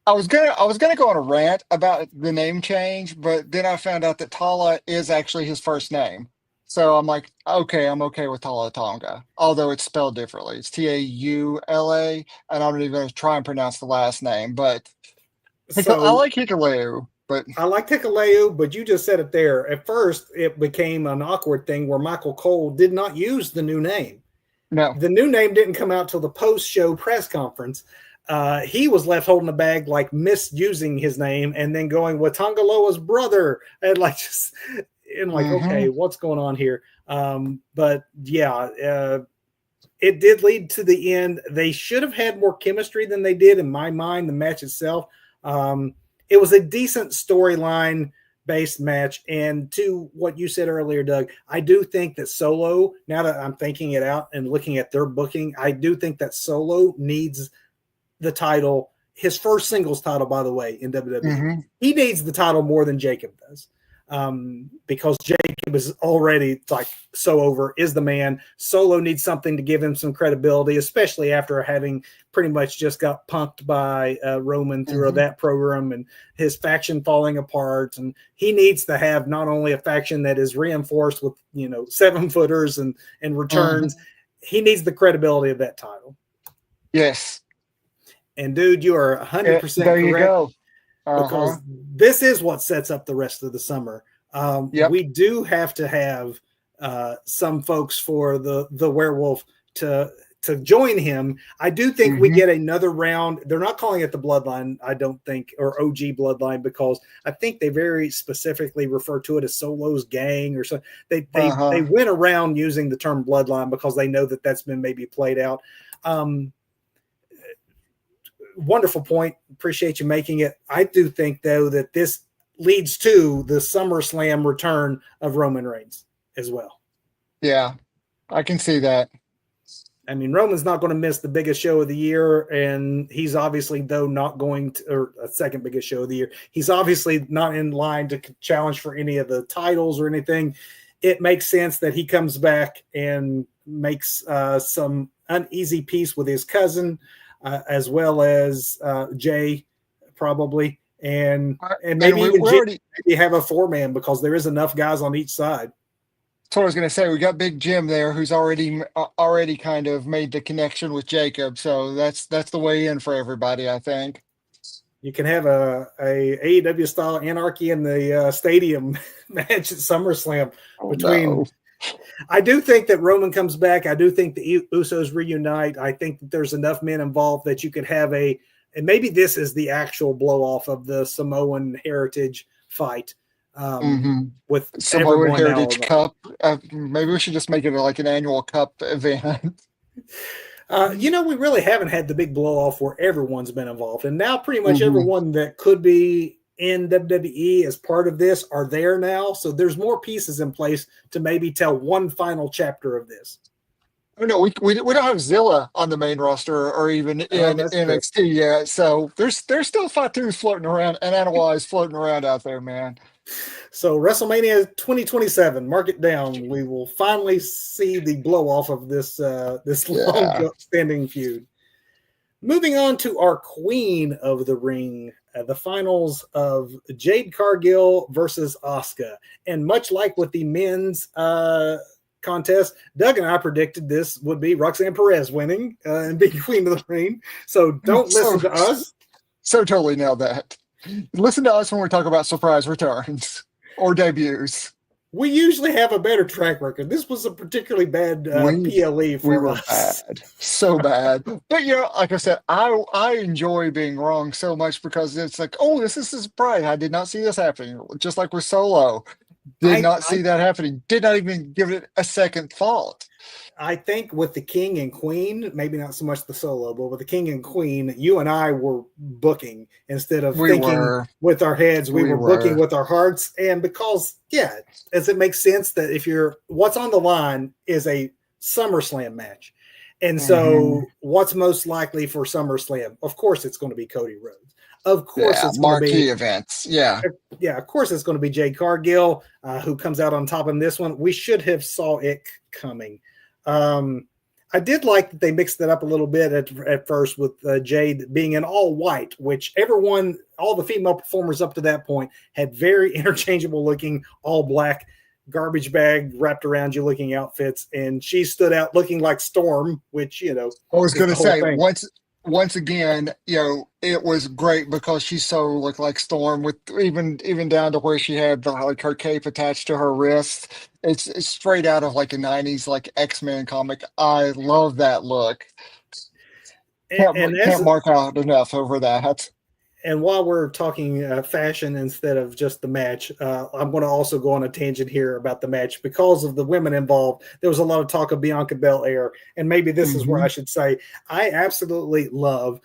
Speaker 1: I was gonna go on a rant about the name change, but then I found out that Tala is actually his first name. So I'm like, okay, I'm okay with Tala Tonga, although it's spelled differently. It's Taula, and I'm not even gonna try and pronounce the last name. But I
Speaker 2: So
Speaker 1: like Hikaleu, but
Speaker 2: I like Hikuleo, but you just said it there. At first, it became an awkward thing where Michael Cole did not use the new name.
Speaker 1: no.
Speaker 2: The new name didn't come out till the post-show press conference. He was left holding the bag, like misusing his name, and then going with Tongaloa's brother, and like just and like,
Speaker 1: Hmm.
Speaker 2: okay, what's going on here? But yeah, it did lead to the end. They should have had more chemistry than they did, in my mind. The match itself, it was a decent storyline based match. And to what you said earlier, Doug, I do think that Solo, now that I'm thinking it out and looking at their booking, I do think that Solo needs the title, his first singles title, by the way, in WWE.
Speaker 1: Hmm.
Speaker 2: He needs the title more than Jacob does. because Jacob is already like so over, is the man. Solo needs something to give him some credibility, especially after having pretty much just got punked by Roman through that program and his faction falling apart. And he needs to have not only a faction that is reinforced with 7-footers and returns, he needs the credibility of that title.
Speaker 1: Yes.
Speaker 2: And dude, you are 100% correct.
Speaker 1: There you go.
Speaker 2: Because this is what sets up the rest of the summer. We do have to have some folks for the werewolf to join him. I do think we get another round. They're not calling it the bloodline, I don't think, or OG bloodline, because I think they very specifically refer to it as Solo's gang or something. They went around using the term bloodline because they know that that's been maybe played out. Wonderful point. Appreciate you making it. I do think, though, that this leads to the SummerSlam return of Roman Reigns as well.
Speaker 1: Yeah, I can see that.
Speaker 2: I mean, Roman's not going to miss the biggest show of the year, and he's obviously, though, not going to, or a second biggest show of the year. He's obviously not in line to challenge for any of the titles or anything. It makes sense that he comes back and makes some uneasy peace with his cousin, as well as Jay, probably, and maybe even maybe have a 4-man, because there is enough guys on each side.
Speaker 1: That's what I was going to say. We got Big Jim there, who's already kind of made the connection with Jacob, so that's the way in for everybody, I think.
Speaker 2: You can have a AEW style anarchy in the stadium match at SummerSlam between. No. I do think that Roman comes back. I do think the Usos reunite. I think that there's enough men involved that you could have and maybe this is the actual blow off of the Samoan Heritage fight with
Speaker 1: Samoan Heritage Cup. Maybe we should just make it like an annual cup event.
Speaker 2: We really haven't had the big blow off where everyone's been involved, and now pretty much everyone that could be in WWE as part of this are there now. So there's more pieces in place to maybe tell one final chapter of this.
Speaker 1: Oh, no, we don't have Zilla on the main roster or even in NXT yet. So there's still Fatu's floating around and Anawai's floating around out there, man.
Speaker 2: So WrestleMania 2027, mark it down. We will finally see the blow off of this long standing feud. Moving on to our queen of the ring, the finals of Jade Cargill versus Asuka. And much like with the men's contest, Doug and I predicted this would be Roxanne Perez winning and being queen of the ring. So don't listen to us.
Speaker 1: So totally nailed that. Listen to us when we talk about surprise returns or debuts.
Speaker 2: We usually have a better track record. This was a particularly bad PLE for us.
Speaker 1: Bad. So bad. But, like I said, I enjoy being wrong so much because it's like, oh, this is a surprise. I did not see this happening. Just like with Solo. Did not see that happening. Did not even give it a second thought.
Speaker 2: I think with the King and Queen, maybe not so much the Solo, but with the King and Queen, you and I were booking instead of thinking with our heads. We were booking with our hearts. And because, as it makes sense that what's on the line is a SummerSlam match. And so what's most likely for SummerSlam? Of course, it's going to be Cody Rhodes. Of course, it's going to be
Speaker 1: marquee events. Yeah.
Speaker 2: Of course, it's going to be Jade Cargill, who comes out on top in this one. We should have saw it coming. I did like that they mixed it up a little bit at first with Jade being in all white, which all the female performers up to that point had very interchangeable looking all black garbage bag wrapped around you looking outfits. And she stood out looking like Storm, which, I
Speaker 1: was going to say once again, it was great because she looked like Storm with even down to where she had her cape attached to her wrist. It's straight out of like a 90s like X-Men comic. I love that look. Can't mark out enough over that.
Speaker 2: And while we're talking fashion instead of just the match, I'm going to also go on a tangent here about the match because of the women involved. There was a lot of talk of Bianca Belair, and maybe this is where I should say I absolutely love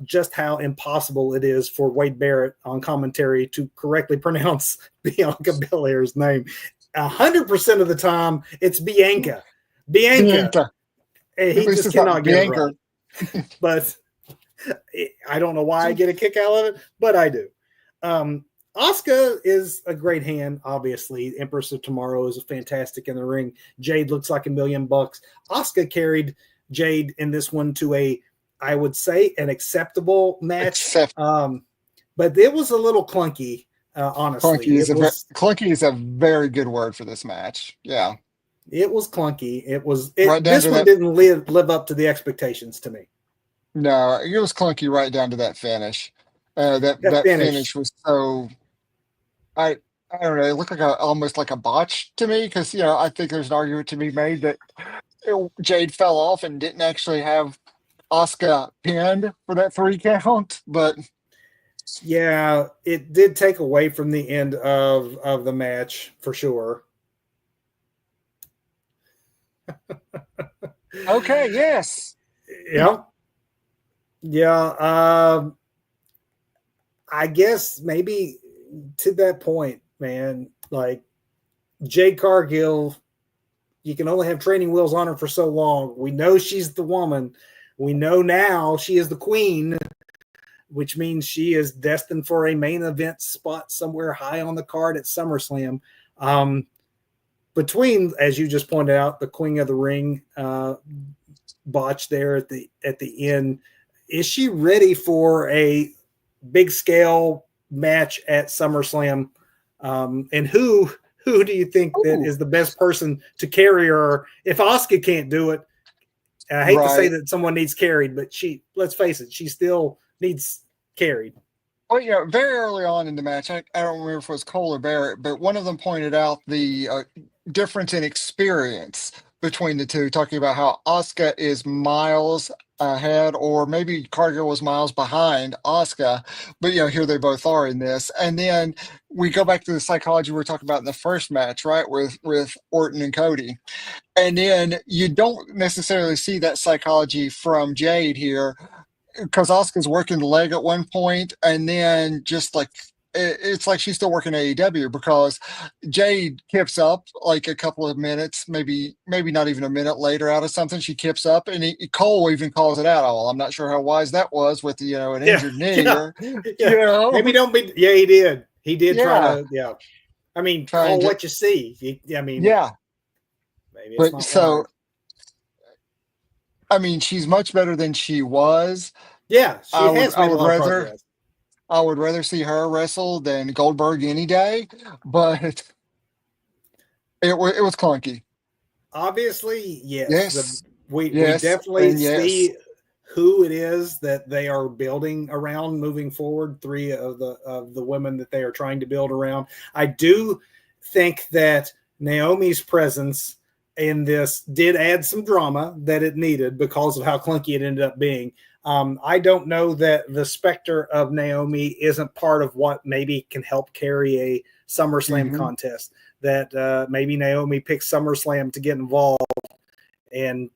Speaker 2: just how impossible it is for Wade Barrett on commentary to correctly pronounce Bianca Belair's name. 100% of the time, it's Bianca. Bianca. He just cannot get it right. But I don't know why I get a kick out of it, but I do. Asuka is a great hand, obviously. Empress of Tomorrow is fantastic in the ring. Jade looks like $1,000,000. Asuka carried Jade in this one to I would say, an acceptable match.
Speaker 1: Except
Speaker 2: But it was a little clunky, honestly.
Speaker 1: clunky is a very good word for this match. Yeah.
Speaker 2: It was clunky.
Speaker 1: Right down
Speaker 2: This
Speaker 1: to
Speaker 2: one
Speaker 1: that.
Speaker 2: didn't live up to the expectations to me.
Speaker 1: No, it was clunky right down to that finish.
Speaker 2: That
Speaker 1: That
Speaker 2: finish.
Speaker 1: finish was so I I don't know. It looked like almost like a botch to me because I think there's an argument to be made that Jade fell off and didn't actually have Asuka pinned for that 3 count. But
Speaker 2: Yeah, it did take away from the end of the match for sure.
Speaker 1: okay, yes,
Speaker 2: Yeah. Yeah. I guess maybe to that point, man, like Jade Cargill, you can only have training wheels on her for so long. We know she's the woman. We know now she is the queen, which means she is destined for a main event spot somewhere high on the card at SummerSlam. Between, as you just pointed out, the Queen of the Ring botch there at the end, is she ready for a big scale match at SummerSlam? And who do you think that
Speaker 1: ooh,
Speaker 2: is the best person to carry her? If Asuka can't do it, and I hate to say
Speaker 1: right.
Speaker 2: that someone needs carried, but let's face it, she still needs carried.
Speaker 1: Well, very early on in the match, I don't remember if it was Cole or Barrett, but one of them pointed out the difference in experience between the two, talking about how Asuka is miles ahead, or maybe Cargill was miles behind Asuka, but here they both are in this. And then we go back to the psychology we were talking about in the first match, right, with Orton and Cody. And then you don't necessarily see that psychology from Jade here because Asuka's working the leg at one point, and then just like it's like she's still working AEW because Jade kips up like a couple of minutes, maybe not even a minute later out of something. She kips up, and Cole even calls it out. Oh, I'm not sure how wise that was with an
Speaker 2: Yeah,
Speaker 1: injured knee,
Speaker 2: yeah,
Speaker 1: or
Speaker 2: yeah. Maybe don't be. Yeah, he did. He did try
Speaker 1: yeah,
Speaker 2: to. Yeah, I mean,
Speaker 1: trying
Speaker 2: call
Speaker 1: to
Speaker 2: what you see. I mean,
Speaker 1: yeah.
Speaker 2: maybe it's
Speaker 1: But
Speaker 2: not wise.
Speaker 1: so I mean, she's much better than she was.
Speaker 2: Yeah,
Speaker 1: I
Speaker 2: she
Speaker 1: would
Speaker 2: has
Speaker 1: I
Speaker 2: made a
Speaker 1: would
Speaker 2: lot of
Speaker 1: rather
Speaker 2: progress.
Speaker 1: I would rather see her wrestle than Goldberg any day, but it was clunky.
Speaker 2: Obviously, yes.
Speaker 1: Yes,
Speaker 2: We
Speaker 1: yes,
Speaker 2: definitely
Speaker 1: and yes.
Speaker 2: see who it is that they are building around moving forward. Three of the women that they are trying to build around. I do think that Naomi's presence in this did add some drama that it needed because of how clunky it ended up being. I don't know that the specter of Naomi isn't part of what maybe can help carry a SummerSlam
Speaker 1: Hmm.
Speaker 2: contest. That maybe Naomi picks SummerSlam to get involved and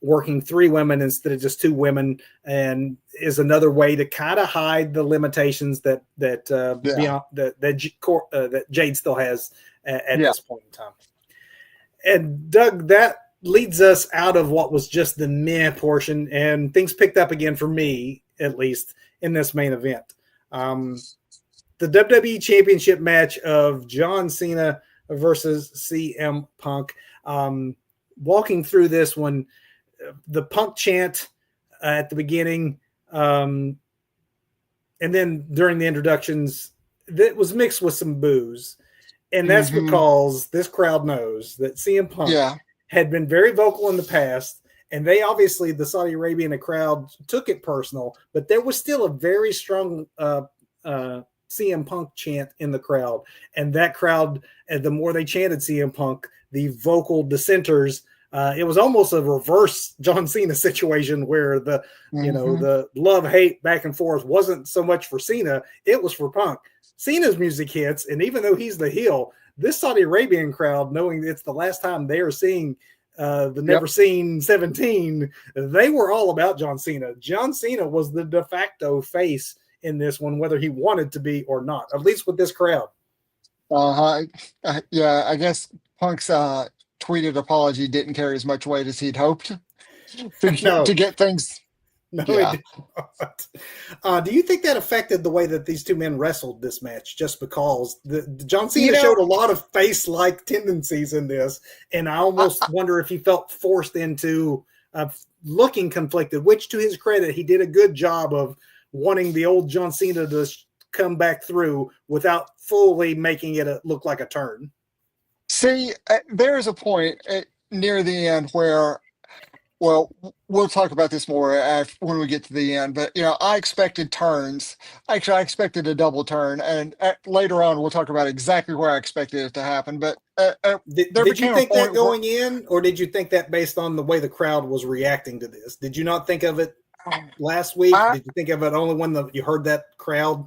Speaker 2: working three women instead of just two women, and is another way to kind of hide the limitations that
Speaker 1: Yeah,
Speaker 2: beyond that Jade still has at
Speaker 1: yeah.
Speaker 2: this point in time. And Doug, that leads us out of what was just the meh portion, and things picked up again for me, at least in this main event. The WWE Championship match of John Cena versus CM Punk. Walking through this one, the Punk chant at the beginning, and then during the introductions, that was mixed with some boos. And that's
Speaker 1: Hmm.
Speaker 2: because this crowd knows that CM Punk
Speaker 1: Yeah,
Speaker 2: had been very vocal in the past, and they obviously, the Saudi Arabian crowd took it personal, but there was still a very strong CM Punk chant in the crowd. And that crowd, the more they chanted CM Punk, the vocal dissenters, it was almost a reverse John Cena situation where
Speaker 1: hmm.
Speaker 2: the love hate back and forth wasn't so much for Cena, it was for Punk. Cena's music hits, and even though he's the heel, this Saudi Arabian crowd, knowing it's the last time they are seeing the Never
Speaker 1: Yep.
Speaker 2: Seen 17, they were all about John Cena. John Cena was the de facto face in this one, whether he wanted to be or not, at least with this crowd.
Speaker 1: Uh-huh. Yeah, I guess Punk's tweeted apology didn't carry as much weight as he'd hoped to
Speaker 2: No,
Speaker 1: get things.
Speaker 2: No, it
Speaker 1: Yeah.
Speaker 2: did not. Do you think that affected the way that these two men wrestled this match? Just because John
Speaker 1: You
Speaker 2: Cena
Speaker 1: know,
Speaker 2: showed a lot of face-like tendencies in this, and I
Speaker 1: I,
Speaker 2: almost wonder if he felt forced into looking conflicted. Which, to his credit, he did a good job of wanting the old John Cena to come back through without fully making it look like a turn.
Speaker 1: see, there is a point near the end where, well, we'll talk about this more when we get to the end. But I expected turns. Actually, I expected a double turn, and later on, we'll talk about exactly where I expected it to happen. But there
Speaker 2: Did you
Speaker 1: became a
Speaker 2: think that
Speaker 1: point where
Speaker 2: going in, or did you think that based on the way the crowd was reacting to this? Did you not think of it last week?
Speaker 1: I
Speaker 2: Did you think of it only when you heard that crowd?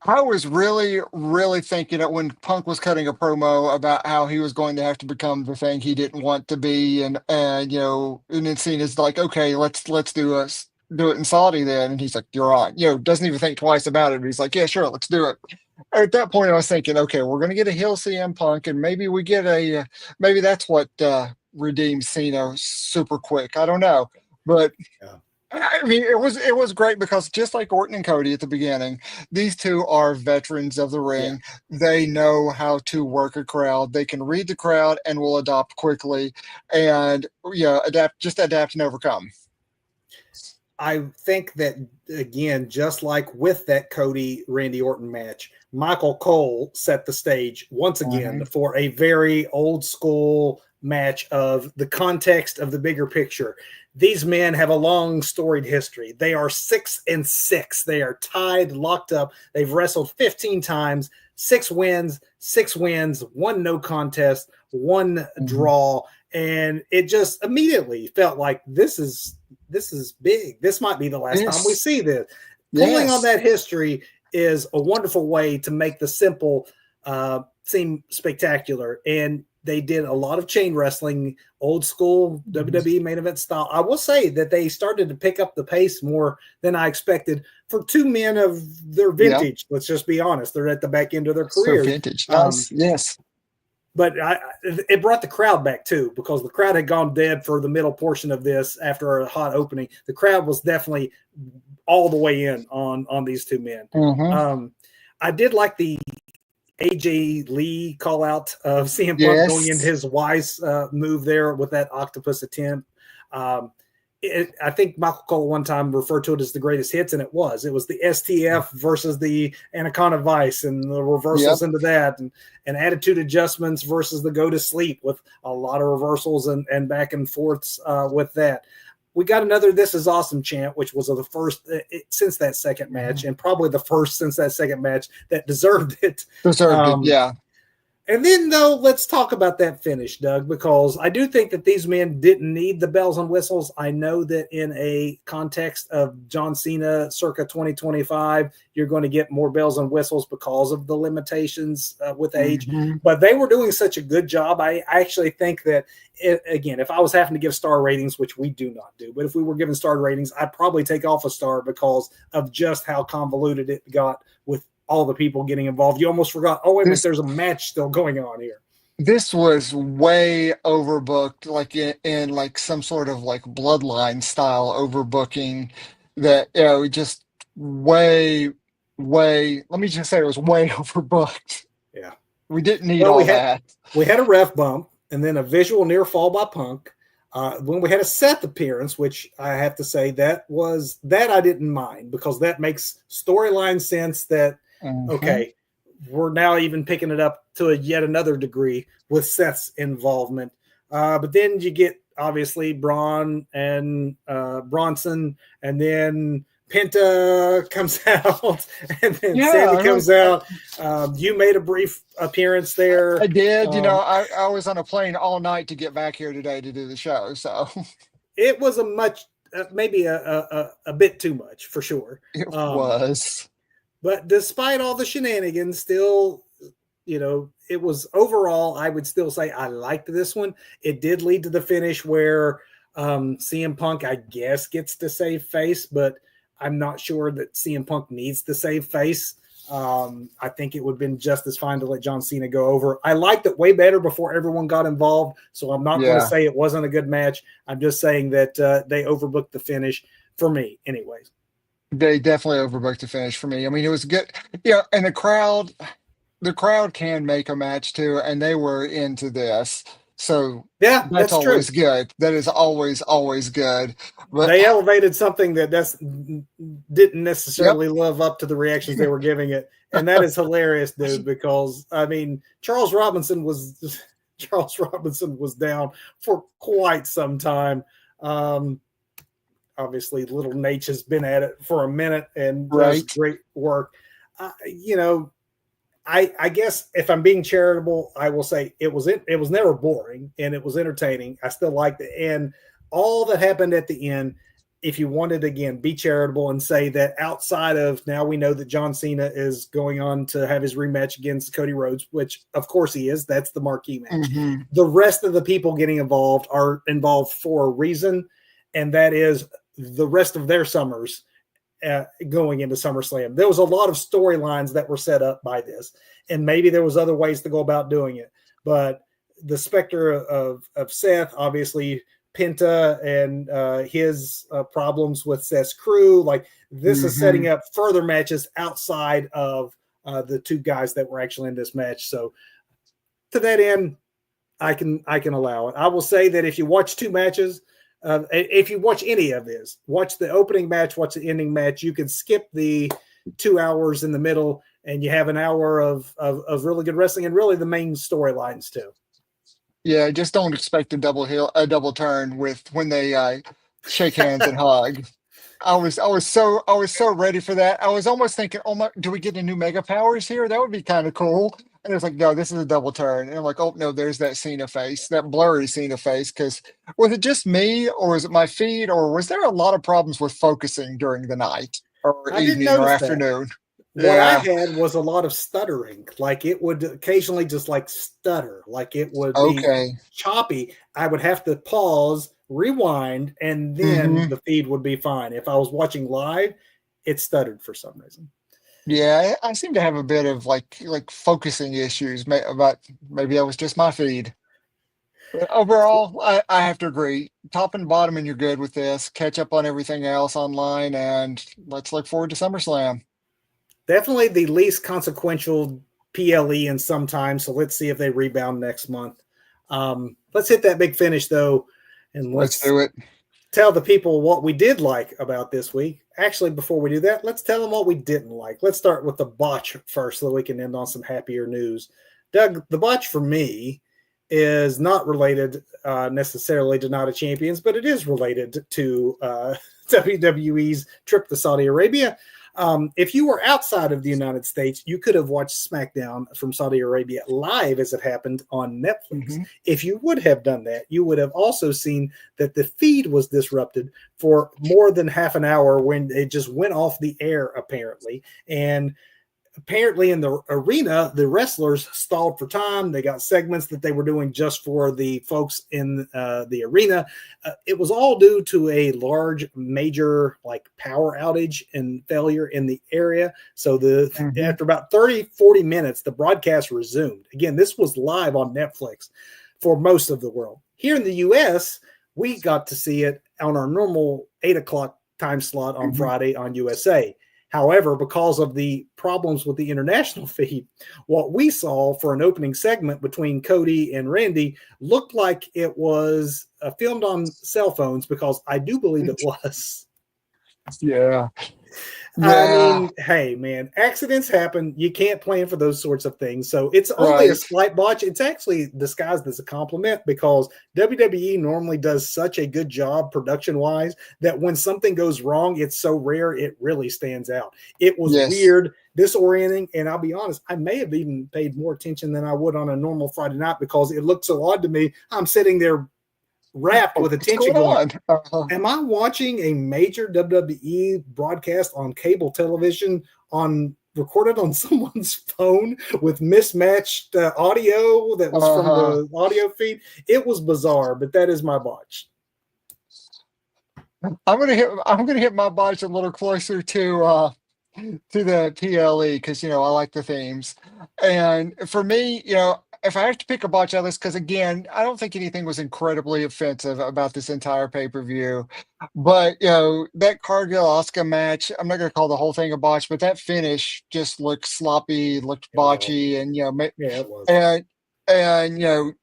Speaker 1: I was really, really thinking it when Punk was cutting a promo about how he was going to have to become the thing he didn't want to be, and then Cena's like, okay, let's do it in Saudi then, and he's like, you're on, doesn't even think twice about it. He's like, yeah, sure, let's do it. At that point, I was thinking, okay, we're gonna get a heel CM Punk, and maybe we get maybe that's what redeems Cena super quick. I don't know, but
Speaker 2: Yeah.
Speaker 1: I mean, it was great because just like Orton and Cody at the beginning, these two are veterans of the
Speaker 2: Yeah.
Speaker 1: ring. They know how to work a crowd. They can read the crowd and will adopt quickly, and adapt and overcome.
Speaker 2: I think that, again, just like with that Cody Randy Orton match, Michael Cole set the stage once again
Speaker 1: Mhm.
Speaker 2: for a very old school match of the context of the bigger picture. These men have a long storied history. They are 6-6. They are tied, locked up. They've wrestled 15 times, 6 wins, one no contest, one
Speaker 1: Mhm.
Speaker 2: draw. And it just immediately felt like this is big. This might be the last time we
Speaker 1: Yes,
Speaker 2: see this. Pulling on
Speaker 1: yes.
Speaker 2: that history is a wonderful way to make the simple seem spectacular. And they did a lot of chain wrestling, old school
Speaker 1: Mhm.
Speaker 2: WWE main event style. I will say that they started to pick up the pace more than I expected for two men of their
Speaker 1: Yeah.
Speaker 2: vintage. Let's just be honest; they're at the back end of their
Speaker 1: So
Speaker 2: careers.
Speaker 1: vintage,
Speaker 2: Um,
Speaker 1: nice. Yes.
Speaker 2: but it brought the crowd back too, because the crowd had gone dead for the middle portion of this after a hot opening. The crowd was definitely all the way in on these two men.
Speaker 1: Hmm.
Speaker 2: Um, I did like the AJ Lee call out of CM Punk going into
Speaker 1: Yes.
Speaker 2: his wise move there with that octopus attempt. Um, I think Michael Cole one time referred to it as the greatest hits, and it was. It was the STF versus the Anaconda Vice and the reversals
Speaker 1: Yep.
Speaker 2: into that, and attitude adjustments versus the go to sleep with a lot of reversals and back and forths with that. We got another "This is awesome" chant, which was the first since that second match,
Speaker 1: Mhm.
Speaker 2: and probably the first since that second match that deserved it.
Speaker 1: Deserved it.
Speaker 2: Um,
Speaker 1: Yeah.
Speaker 2: and then, though, let's talk about that finish, Doug, because I do think that these men didn't need the bells and whistles. I know that in a context of John Cena circa 2025, you're going to get more bells and whistles because of the limitations with age.
Speaker 1: Hmm.
Speaker 2: But they were doing such a good job. I actually think that, again, if I was having to give star ratings, which we do not do, but if we were giving star ratings, I'd probably take off a star because of just how convoluted it got with all the people getting involved. You almost forgot, oh, wait a minute,
Speaker 1: This
Speaker 2: there's a match still going on here.
Speaker 1: this was way overbooked, like in like some sort of like bloodline style overbooking that just way, way. Let me just say it was way overbooked.
Speaker 2: Yeah.
Speaker 1: We didn't need
Speaker 2: Well,
Speaker 1: all that.
Speaker 2: we had a ref bump and then a visual near fall by Punk. When we had a Seth appearance, which I have to say that I didn't mind because that makes storyline sense that,
Speaker 1: Hmm.
Speaker 2: okay, we're now even picking it up to yet another degree with Seth's involvement. But then you get obviously Braun and Bronson, and then Penta comes out, and then
Speaker 1: Yeah,
Speaker 2: Sammy comes out. You made a brief appearance there.
Speaker 1: I did.
Speaker 2: Um,
Speaker 1: I was on a plane all night to get back here today to do the show, so
Speaker 2: it was a much, maybe a bit too much for sure.
Speaker 1: it
Speaker 2: Um,
Speaker 1: was.
Speaker 2: but despite all the shenanigans, still, it was overall, I would still say I liked this one. It did lead to the finish where CM Punk, I guess, gets to save face, but I'm not sure that CM Punk needs to save face. I think it would have been just as fine to let John Cena go over. I liked it way better before everyone got involved, so I'm not going to
Speaker 1: Yeah.
Speaker 2: say it wasn't a good match. I'm just saying that they overbooked the finish. for me, anyways.
Speaker 1: They definitely overbooked the finish for me. I mean, it was good. And the crowd can make a match too, and they were into this. So
Speaker 2: Yeah,
Speaker 1: that's
Speaker 2: that's true.
Speaker 1: always good. That is always, always good. But
Speaker 2: They elevated something that's didn't
Speaker 1: yep.
Speaker 2: necessarily live up to the reactions they were giving it, and that is hilarious, dude. Because I mean, Charles Robinson was down for quite some time. Um, Obviously, Little Nate has been at it for a minute and does
Speaker 1: Right.
Speaker 2: great work. You know, I guess if I'm being charitable, I will say it was never boring and it was entertaining. I still liked it, and all that happened at the end. If you wanted again, be charitable and say that outside of now we know that John Cena is going on to have his rematch against Cody Rhodes, which of course he is. That's the marquee match.
Speaker 1: Hmm.
Speaker 2: The rest of the people getting involved are involved for a reason, and that is the rest of their summers going into SummerSlam. There was a lot of storylines that were set up by this, and maybe there was other ways to go about doing it. But the specter of Seth, obviously Penta and his problems with Seth's crew, like this is setting
Speaker 1: Hmm.
Speaker 2: up further matches outside of the two guys that were actually in this match. So to that end, I can allow it. I will say that if you watch two matches, if you watch any of this, watch the opening match, watch the ending match. You can skip the 2 hours in the middle, and you have an hour of really good wrestling and really the main storylines too.
Speaker 1: Yeah, just don't expect a double turn with when they shake hands and hug. I was so ready for that. I was almost thinking, oh my, do we get a new Mega Powers here? That would be kind of cool. And it's like, no, this is a double turn. And I'm like, oh no, there's that Cena face, that blurry Cena face. Because was it just me, or was it my feed, or was there a lot of problems with focusing during the night or
Speaker 2: I didn't
Speaker 1: evening or
Speaker 2: notice that.
Speaker 1: afternoon?
Speaker 2: What I
Speaker 1: Yeah.
Speaker 2: had was a lot of stuttering. Like it would occasionally just like stutter, like it would be
Speaker 1: Okay.
Speaker 2: choppy. I would have to pause, rewind, and then
Speaker 1: Hmm.
Speaker 2: the feed would be fine. If I was watching live, it stuttered for some reason.
Speaker 1: Yeah, I seem to have a bit of like focusing issues. About maybe that was just my feed. But overall, I have to agree. Top and bottom, and you're good with this. Catch up on everything else online, and let's look forward to SummerSlam.
Speaker 2: Definitely the least consequential PLE in some time. So let's see if they rebound next month. Let's hit that big finish though, and
Speaker 1: Let's
Speaker 2: let's
Speaker 1: do it.
Speaker 2: tell the people what we did like about this week. Actually, before we do that, let's tell them what we didn't like. Let's start with the botch first so that we can end on some happier news. Doug, the botch for me is not related necessarily to Night of Champions, but it is related to WWE's trip to Saudi Arabia. If you were outside of the United States, you could have watched SmackDown from Saudi Arabia live as it happened on Netflix.
Speaker 1: Hmm.
Speaker 2: If you would have done that, you would have also seen that the feed was disrupted for more than half an hour when it just went off the air, apparently. And apparently in the arena, the wrestlers stalled for time. They got segments that they were doing just for the folks in the arena. It was all due to a large, major like power outage and failure in the area. So
Speaker 1: Hmm.
Speaker 2: after about 30-40 minutes, the broadcast resumed. Again, this was live on Netflix for most of the world. Here in the US, we got to see it on our normal 8 o'clock time slot on
Speaker 1: Hmm.
Speaker 2: Friday on USA. However, because of the problems with the international feed, what we saw for an opening segment between Cody and Randy looked like it was filmed on cell phones because I do believe it was.
Speaker 1: Yeah.
Speaker 2: I
Speaker 1: Yeah.
Speaker 2: mean, hey, man, accidents happen. You can't plan for those sorts of things. So it's only a
Speaker 1: Right.
Speaker 2: slight botch. It's actually disguised as a compliment because WWE normally does such a good job production wise that when something goes wrong, it's so rare, it really stands out. It was
Speaker 1: Yes.
Speaker 2: weird, disorienting. And I'll be honest, I may have even paid more attention than I would on a normal Friday night because it looked so odd to me. I'm sitting there wrapped
Speaker 1: Oh,
Speaker 2: with
Speaker 1: what's
Speaker 2: attention
Speaker 1: going
Speaker 2: going,
Speaker 1: on?
Speaker 2: am I watching a major WWE broadcast on cable television on recorded on someone's phone with mismatched audio that was from
Speaker 1: Uh-huh.
Speaker 2: the audio feed? It was bizarre, but that is my botch.
Speaker 1: I'm gonna hit my botch a little closer to the PLE because I like the themes. And for me, if I have to pick a botch out of this, because again, I don't think anything was incredibly offensive about this entire pay-per-view. But that Cargill Oscar match, I'm not gonna call the whole thing a botch, but that finish just looked sloppy, looked
Speaker 2: It was awful.
Speaker 1: botchy, and
Speaker 2: Yeah, it was.
Speaker 1: and and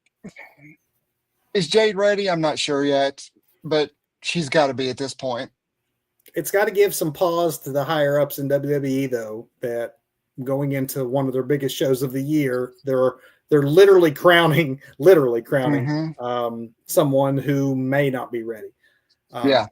Speaker 1: is Jade ready? I'm not sure yet, but she's got to be at this point.
Speaker 2: It's got to give some pause to the higher ups in WWE, though, that going into one of their biggest shows of the year, they're literally crowning
Speaker 1: Hmm.
Speaker 2: someone who may not be ready.
Speaker 1: Yeah.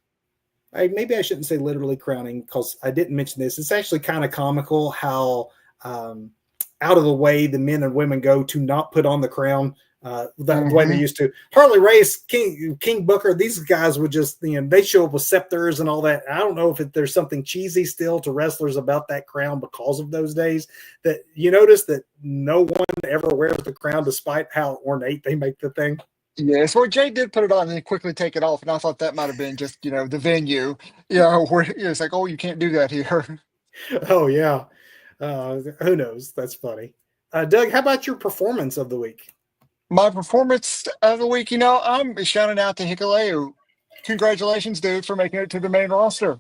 Speaker 2: Maybe I shouldn't say literally crowning because I didn't mention this. It's actually kind of comical how out of the way the men and women go to not put on the crown the way they
Speaker 1: Hmm.
Speaker 2: used to. Harley Race, King Booker, these guys would just, they show up with scepters and all that. I don't know if there's something cheesy still to wrestlers about that crown because of those days. That you notice that no one ever wears the crown despite how ornate they make the thing.
Speaker 1: Yes, well, Jay did put it on and then quickly take it off, and I thought that might have been just the venue, where it's like, oh, you can't do that here.
Speaker 2: Oh yeah, who knows? That's funny. Doug, how about your performance of the week?
Speaker 1: My performance of the week, I'm shouting out to Hikuleu. Congratulations, dude, for making it to the main roster.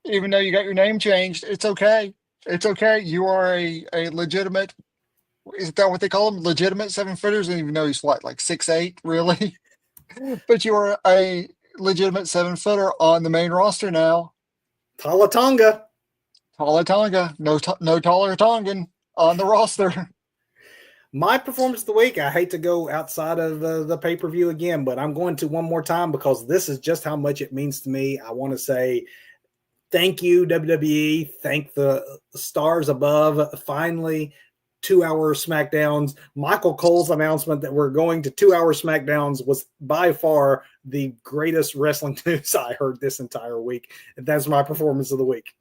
Speaker 1: Even though you got your name changed, it's okay. It's okay. You are a legitimate. Is that what they call them? Legitimate 7 footers? I didn't even know he's what, like 6'8", really? But you are a legitimate 7 footer on the main roster now.
Speaker 2: Talatonga.
Speaker 1: Tala Tonga, no taller Tongan on the roster.
Speaker 2: My performance of the week, I hate to go outside of the pay-per-view again, but I'm going to one more time because this is just how much it means to me. I want to say thank you, WWE. Thank the stars above. Finally, 2-hour SmackDowns. Michael Cole's announcement that we're going to 2-hour SmackDowns was by far the greatest wrestling news I heard this entire week. And that's my performance of the week.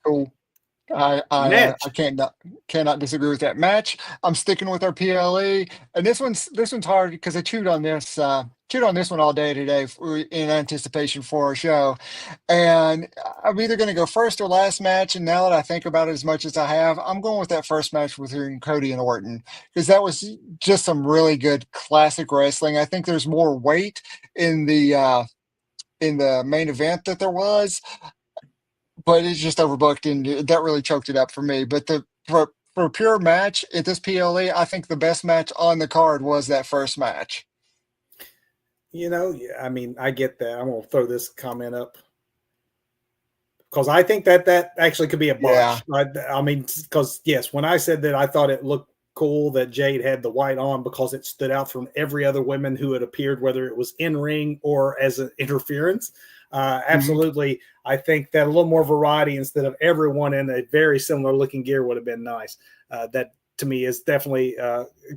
Speaker 1: Cool. I
Speaker 2: Match.
Speaker 1: cannot disagree with that match. I'm sticking with our PLE, and this one's hard because I chewed on this one all day today in anticipation for our show, and I'm either going to go first or last match. And now that I think about it as much as I have, I'm going with that first match between Cody and Orton because that was just some really good classic wrestling. I think there's more weight in the main event that there was, but it's just overbooked, and that really choked it up for me. But for a pure match at this PLE, I think the best match on the card was that first match.
Speaker 2: I mean, I get that. I'm going to throw this comment up because I think that actually could be a
Speaker 1: Yeah.
Speaker 2: botch. I mean, because yes, when I said that I thought it looked cool that Jade had the white on because it stood out from every other women who had appeared, whether it was in ring or as an interference.
Speaker 1: Hmm.
Speaker 2: Absolutely. I think that a little more variety instead of everyone in a very similar looking gear would have been nice. That to me is definitely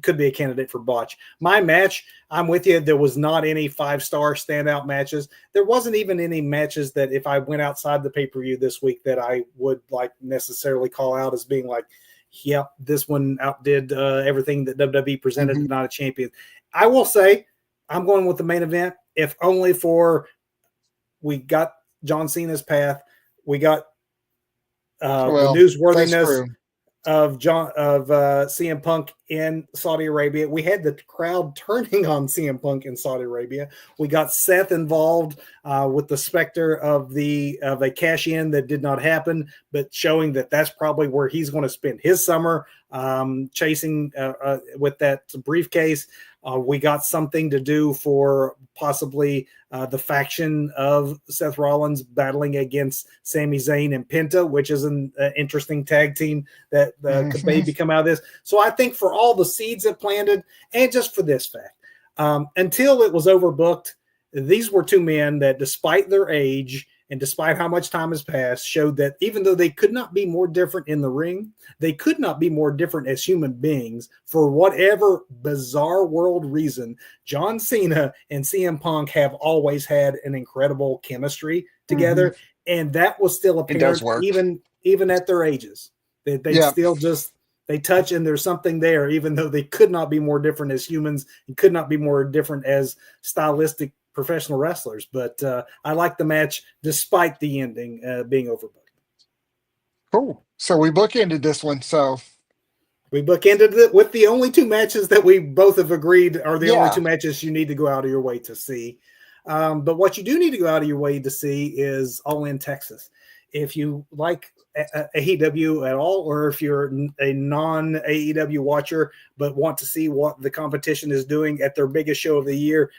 Speaker 2: could be a candidate for botch. My match, I'm with you. There was not any 5-star standout matches. There wasn't even any matches that if I went outside the pay-per-view this week that I would like necessarily call out as being like, yep, this one outdid everything that WWE presented,
Speaker 1: Hmm.
Speaker 2: not a champion. I will say I'm going with the main event, if only for we got John Cena's path. We got the
Speaker 1: Well, that's
Speaker 2: newsworthiness
Speaker 1: true.
Speaker 2: of CM Punk in Saudi Arabia. We had the crowd turning on CM Punk in Saudi Arabia. We got Seth involved with the specter of a cash in that did not happen, but showing that that's probably where he's going to spend his summer chasing with that briefcase. We got something to do for possibly the faction of Seth Rollins battling against Sami Zayn and Penta, which is an interesting tag team that could
Speaker 1: Hmm.
Speaker 2: maybe come out of this. So I think for all the seeds it planted, and just for this fact, until it was overbooked, these were two men that, despite their age and despite how much time has passed, showed that even though they could not be more different in the ring, they could not be more different as human beings. For whatever bizarre world reason, John Cena and CM Punk have always had an incredible chemistry
Speaker 1: Hmm.
Speaker 2: together, and that was still
Speaker 1: It does
Speaker 2: apparent
Speaker 1: work.
Speaker 2: even at their ages. They
Speaker 1: Yeah.
Speaker 2: still just they touch and there's something there, even though they could not be more different as humans and could not be more different as stylistic professional wrestlers. But I like the match despite the ending being overbooked.
Speaker 1: Cool. So we bookended this one. So
Speaker 2: We bookended it with the only two matches that we both have agreed are the only
Speaker 1: Yeah.
Speaker 2: two matches you need to go out of your way to see. But what you do need to go out of your way to see is All In Texas. If you like AEW at all, or if you're a non AEW watcher but want to see what the competition is doing at their biggest show of the year,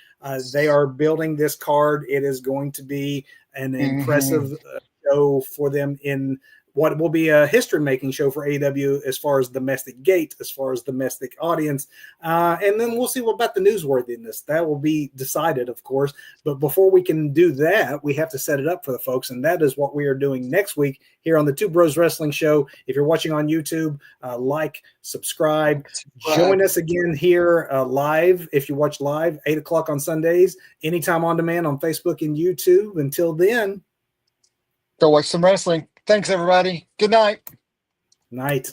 Speaker 2: they are building this card. It is going to be an impressive show for them in what will be a history-making show for AEW as far as domestic gate, as far as domestic audience. And then we'll see what about the newsworthiness. That will be decided, of course. But before we can do that, we have to set it up for the folks, and that is what we are doing next week here on the Two Bros Wrestling Show. If you're watching on YouTube, like, subscribe. Join us again here live. If you watch live, 8 o'clock on Sundays, anytime on demand on Facebook and YouTube. Until then,
Speaker 1: Go watch some wrestling. Thanks, everybody. Good night.
Speaker 2: night.